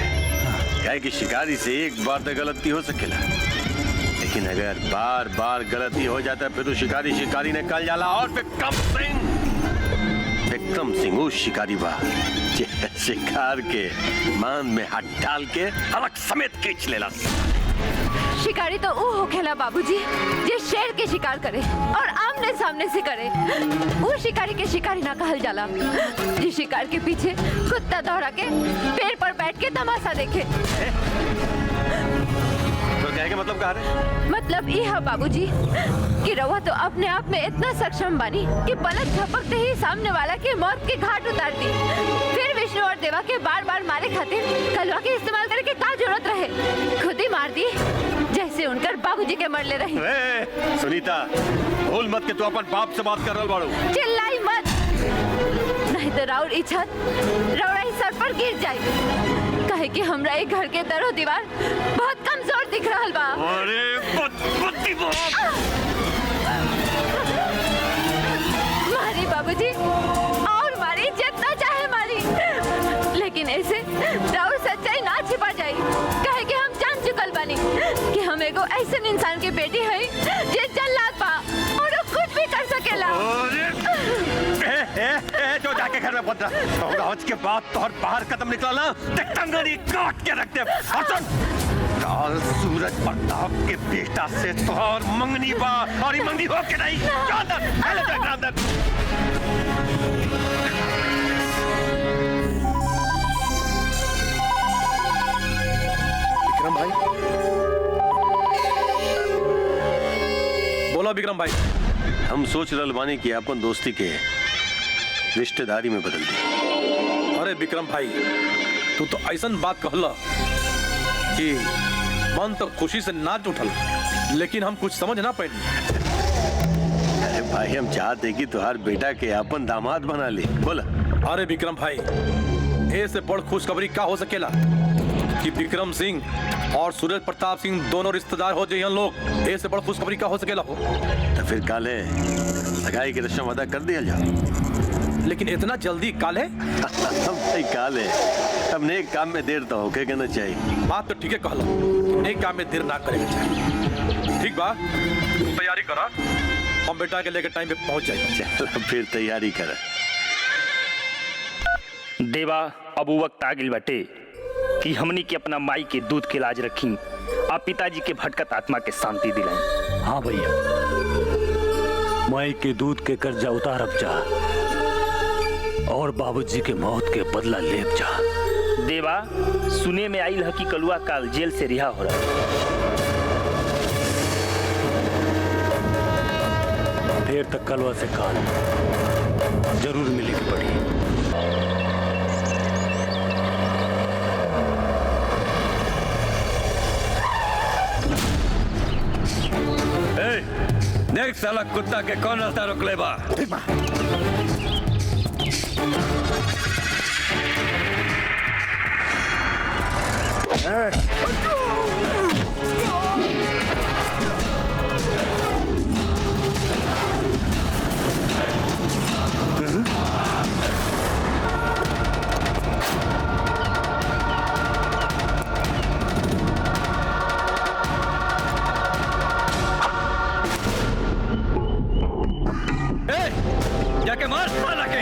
Speaker 7: क्या कि शिकारी से एक बार तो गलती हो सकेला, लेकिन अगर बार बार गलती हो जाता है फिर तो शिकारी ने कल जाला। और विक्रम सिंह उस शिकारी बा शिकार के मान में हाथ डाल के हलक समेत खींच लेला।
Speaker 1: शिकारी तो वो होखेला बाबूजी जे शेर के शिकार करे और आमने सामने से करे। वो शिकारी के शिकारी ना कहल जाला जे शिकार के पीछे कुत्ता दौड़ा के पेड़ पर बैठ के तमाशा देखे।
Speaker 7: तो कहने का मतलब कहा रहे?
Speaker 1: मतलब ये है बाबूजी कि रवा तो अपने आप में इतना सक्षम बनी कि पलक झपकते ही सामने वाला के मौत के घाट उतार दी। फिर विष्णु और देवा के बार बार मारे खातिर कलवा के इस्तेमाल करने की क्या जरूरत रहे? खुद ही मार दी जैसे उनकर बाबूजी के मरले रही।
Speaker 7: सुनीता, भूल मत के तू अपन बाप से बात कर रहा बाड़ू।
Speaker 1: चिल्लाई मत, नहीं तो राउर इच्छा रौड़ा ही सर पर गिर जाए। कहे कि हमरा एक घर के दरो दीवार बहुत कमजोर दिख रहा बा।
Speaker 7: अरे
Speaker 1: मारी बाबूजी और मारी, जितना चाहे मारी, लेकिन ऐसे राउर सच्चाई ना छिपा जाए। कहे कि हम जान चुकल बानी कि हम एगो ऐसे इंसान के बेटी है जे जल्लाद बा और वो कुछ भी कर सकेला।
Speaker 7: जो जाके घर में बंद रहा और आज के बाद तो बाहर कदम निकला टंगड़ी काट के रख दे। काल सूरज प्रताप के बेटा से तो और मंगनी बा और ये मंगनी हो के नहीं।
Speaker 8: भाई। बोला विक्रम भाई।
Speaker 7: हम सोच रहल बानी कि अपन दोस्ती के रिश्तेदारी में बदल दी।
Speaker 8: अरे विक्रम भाई, तू तो ऐसा बात कहला कि मन तो खुशी से नाच उठल, लेकिन हम कुछ समझ ना पाए।
Speaker 7: अरे भाई, हम चाहते कि तुहार बेटा के अपन दामाद बना ले। बोला।
Speaker 8: अरे विक्रम भाई, ऐसे बड़ खुशखबरी का हो सकेला कि विक्रम सिंह और सूरज प्रताप सिंह दोनों रिश्तेदार हो जाए लोग। ऐसे बड़ खुशखबरी का हो सकेला हो।
Speaker 7: तो फिर काले सगाई की रस्म अदा कर दिया जाओ।
Speaker 8: लेकिन इतना जल्दी काले?
Speaker 7: भाई काले, अब नेक काम में देर तो होके कहना चाहिए।
Speaker 8: बात तो ठीक है कहला, नेक काम में देर ना करेगा चाहिए। ठीक बा, तैयारी करा, हम बेटा के लेकर टाइम पे पहुंच जाएंगे।
Speaker 7: चलो फिर तैयारी कर।
Speaker 12: देवा, अब वो वक्त आ गई बटे कि हमनी के अपना माई के दूध के लाज रखी और पिताजी के भटकत आत्मा के शांति दिलाई।
Speaker 2: हाँ भैया, माई के दूध के कर्जा उतारब जा और बाबूजी के मौत के बदला लेब जा।
Speaker 12: देवा, सुने में आई है कि कलुआ काल जेल से रिहा हो रहा है।
Speaker 2: देर तक कलवा से काल जरूर मिलेगी पड़ी।
Speaker 9: देख साला कुत्ता के कौन रास्ता रोक ले बा। जाके मार साला के।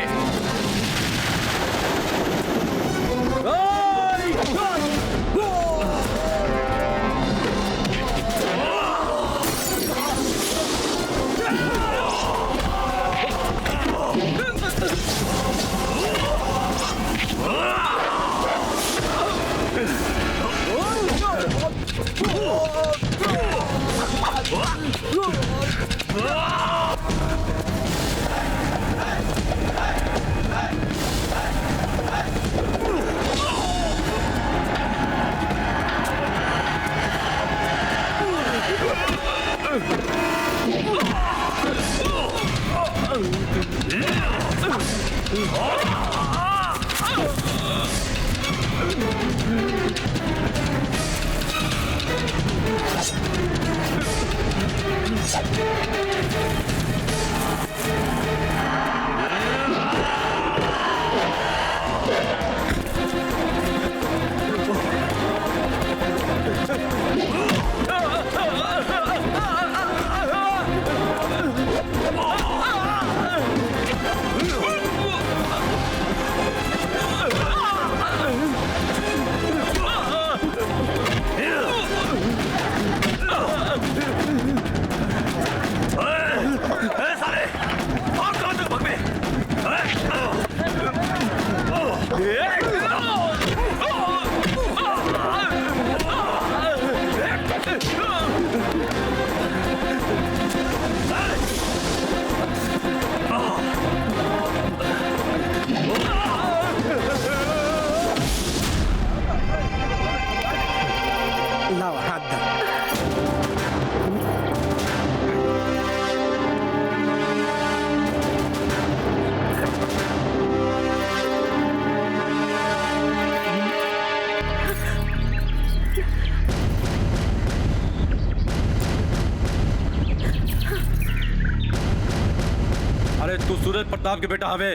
Speaker 8: अरे तू सूरज प्रताप के बेटा हवे,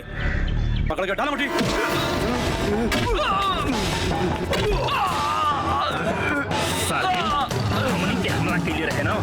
Speaker 8: पकड़ के डाला मुठी।
Speaker 12: साले, हमनी के हमला के लिए रहे ना।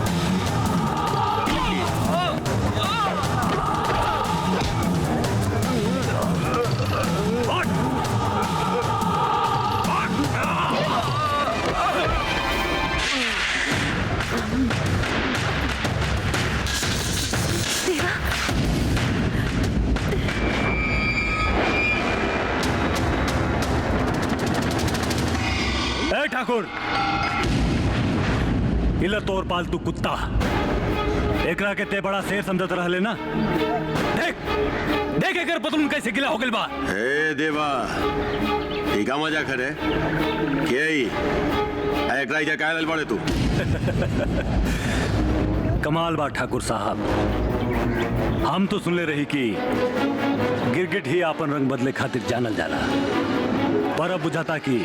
Speaker 2: ठाकुर, इला तोर पालतू कुत्ता एकरा के ते बड़ा शेर समझत रहले ना। देख देख एकर पतलून कैसे गिला हो गइल बा।
Speaker 7: हे देवा ई का मजा करे के ई एकरा जा कायल बड़े तू।
Speaker 2: कमाल बा ठाकुर साहब, हम तो सुनले रही कि गिरगिट ही आपन रंग बदले खातिर जानल जाला, पर अब बुझाता कि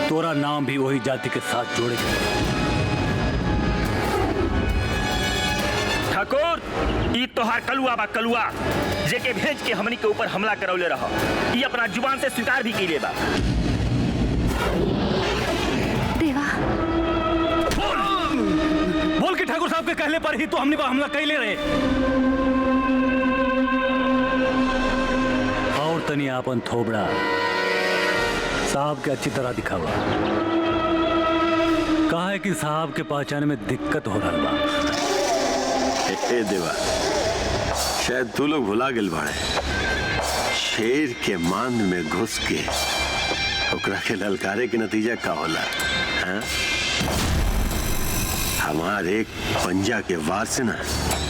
Speaker 2: तोरा नाम भी वही जाति के साथ जोड़े।
Speaker 12: ठाकुर ई तोहार कलुआ बा, कलुआ जेके भेज के हमनी के ऊपर हमला करौले रहा। ई अपना जुबान से स्वीकार भी कीले बा।
Speaker 1: देवा
Speaker 2: बोल के ठाकुर साहब के कहले पर ही तो हमने हमला कैले रहे। और तनी आपन थोबड़ा साहब के अच्छी तरह दिखावा। कहा है कि साहब के पहचान में दिक्कत हो रहा बा।
Speaker 7: हे देवा शायद तू लोग भुला गेल बाड़े, शेर के मान में घुस के ओकरा के ललकारे के नतीजा का होला। हाँ? हमार एक पंजा के वार से ना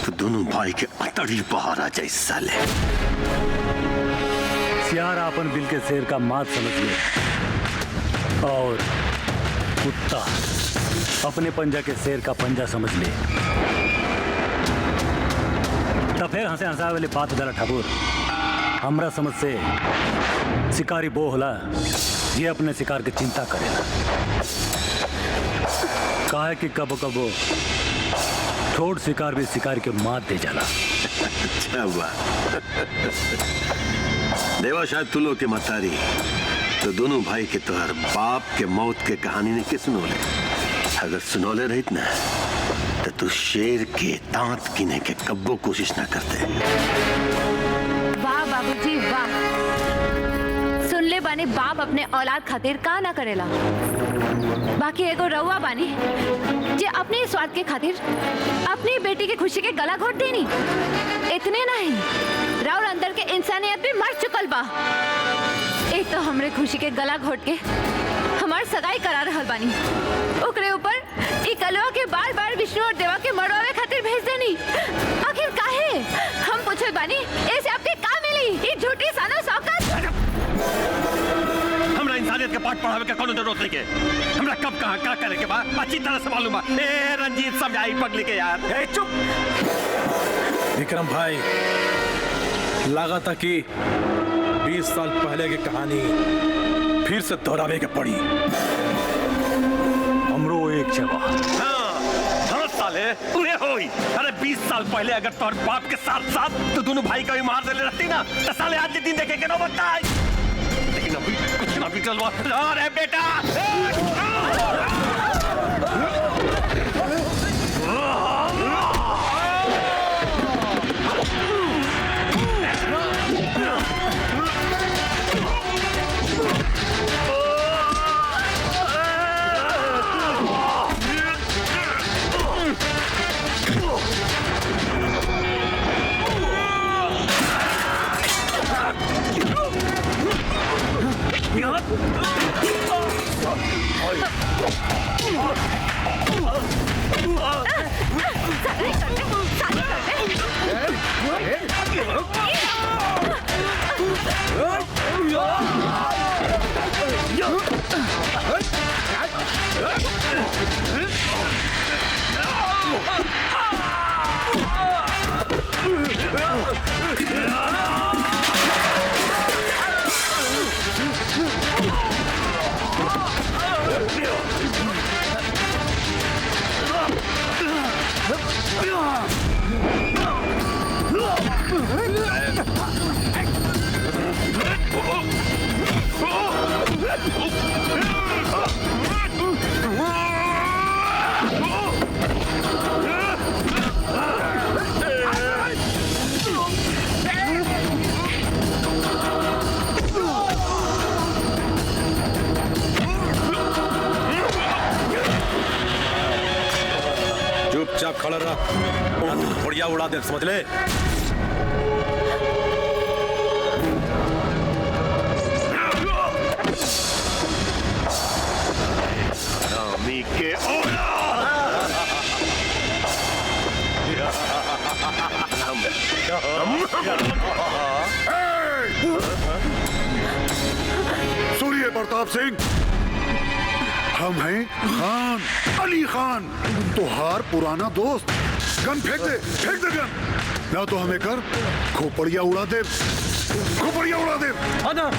Speaker 7: तो दोनों भाई के अतड़ी बाहर आ जाए साले।
Speaker 2: सियार आपन बिल के शेर का मात समझ ले और कुत्ता अपने पंजा के शेर का पंजा समझ ले। तो फिर हंसे हंसा वाली बात उधर ठाकुर, हमरा समझ से शिकारी वो होला ये अपने शिकार की चिंता करेला। काहे कि कबो कबो छोट शिकार भी शिकार के मात दे जाला।
Speaker 7: अच्छा बात देवा, शायद तू लोग के मतारी तो दोनों भाई के तोहर बाप के मौत के कहानी ने किस सुनोले। अगर सुनोले रहित ना तो तू शेर के दांत गिने के कब्बो कोशिश ना करते।
Speaker 1: वाह बाबूजी वाह, सुन ले बानी बाप अपने औलाद खातिर का ना करेला। बाकी एगो रउआ बानी जे अपने स्वार्थ के खातिर अपनी बेटी के खुशी के गला घोट देनी। इतने नहीं, राउर अंदर के इंसानियत भी मर चुकल बा। एक तो हमरे खुशी के गला घोट के हमार सगाई करा रहल बानी, ओकरे ऊपर ई कलवा के बार बार विष्णु और देवा के मरवावे खातिर भेज देनी। आखिर काहे? हम पूछल बानी ऐसे आपके का मिली? ई झूठी साना सौकत।
Speaker 7: हमरा इंसानियत के पाठ पढ़ावे के कोनो जरूरत नहीं के। हमरा कब कहां का करे के बा अच्छी तरह से मालूम बा। ए रंजीत समझाई पगली के यार।
Speaker 8: ए चुप विक्रम भाई, लगा था कि 20 साल पहले की कहानी फिर से दोहरावे के पड़ी।
Speaker 2: हमरो एक जवाब।
Speaker 7: हाँ साले उन्हें होई। अरे 20 साल पहले अगर तोर बाप के साथ साथ तो दोनों भाई का भी मार देले रहती ना तो साले आज के दिन देखे के नौबत ना आई। लेकिन अभी कुछ ना भी चलवा। अरे बेटा
Speaker 8: चुपचाप खड़ा रहा, बढ़िया उड़ा दे, समझ ले।
Speaker 7: हरामी के
Speaker 16: सूर्य प्रताप सिंह, हम हैं खान अली खान, तुहार पुराना दोस्त। गन फेंक दे गन, ना तो हमें कर खोपड़िया उड़ा दे, खोपड़िया उड़ा दे।
Speaker 8: आना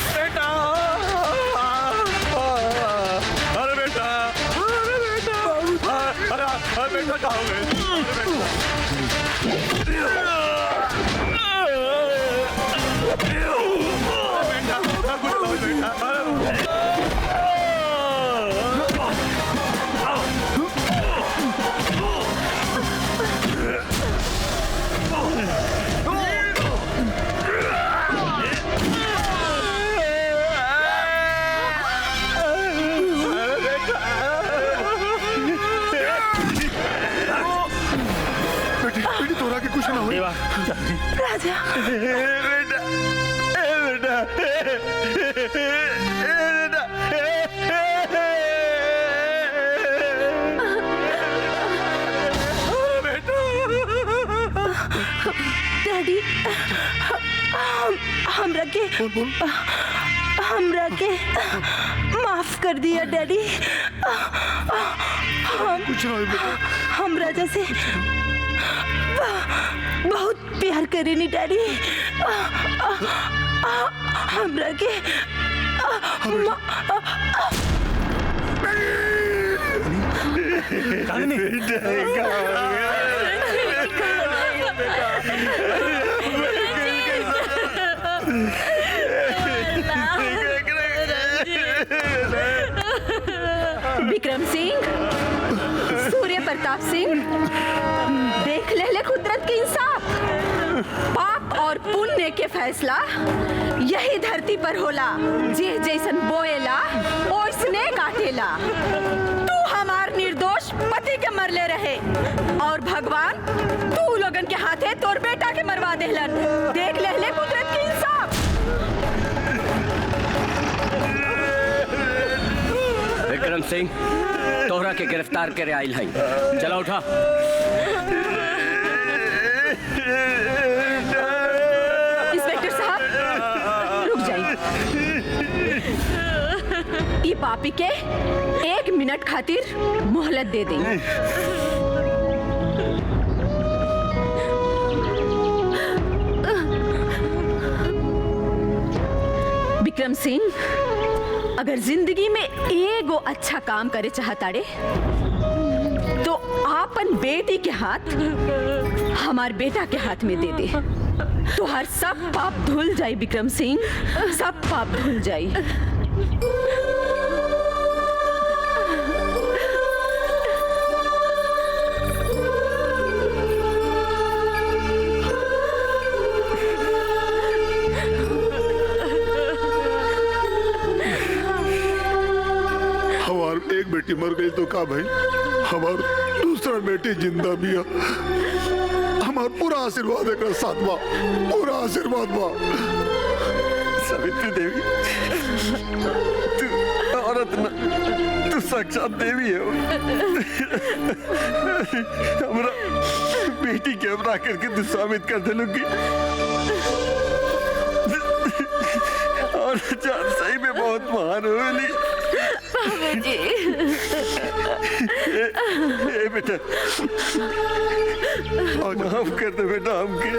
Speaker 8: बेटा, अरे बेटा, अरे बेटा कहाँ गए?
Speaker 16: तोरा के कुछ ना हो
Speaker 14: राजा।
Speaker 9: बेटा,
Speaker 14: डैडी, हमरा के माफ कर दिया डैडी।
Speaker 16: कुछ ना हो बेटा,
Speaker 14: हम राजा से बहुत प्यार करेनी डैडी। हमरा के
Speaker 3: विक्रम सिंह, सूर्य प्रताप सिंह, देख ले कुदरत के इंसाफ। पाप और पुण्य के फैसला यही धरती पर होला। जे जैसन बोएला ओइसने काटेला। तू हमार निर्दोष पति के मरले रहे और भगवान तू लोगन के हाथे तोर बेटा के मरवा देहलन। देख ले कुदरत के इंसाफ।
Speaker 10: विक्रम सिंह, तोहरा के गिरफ्तार करे आइल है। चला उठा।
Speaker 3: इंस्पेक्टर साहब, रुक जाइए। ई पापी के 1 मिनट खातिर मोहलत दे दें। विक्रम सिंह, अगर जिंदगी में एगो अच्छा काम करे चाहताड़े तो आपन बेटी के हाथ हमार बेटा के हाथ में दे दे। तो हर सब पाप धुल जाए विक्रम सिंह, सब पाप धुल जाए।
Speaker 16: हमार एक बेटी मर गई तो का भाई, हमार दूसरा बेटी जिंदा भी है। हमार पूरा आशीर्वाद एक साथ बा, पूरा आशीर्वाद बा।
Speaker 7: सावित्री देवी, तू औरत न, तू साक्षात देवी है। हमरा बेटी के हमरा करके तू साबित कर दे लूंगी। और जान सही में बहुत महान होली।
Speaker 1: बाबूजी।
Speaker 7: ए बेटा, माफ कर दे बेटा हमके।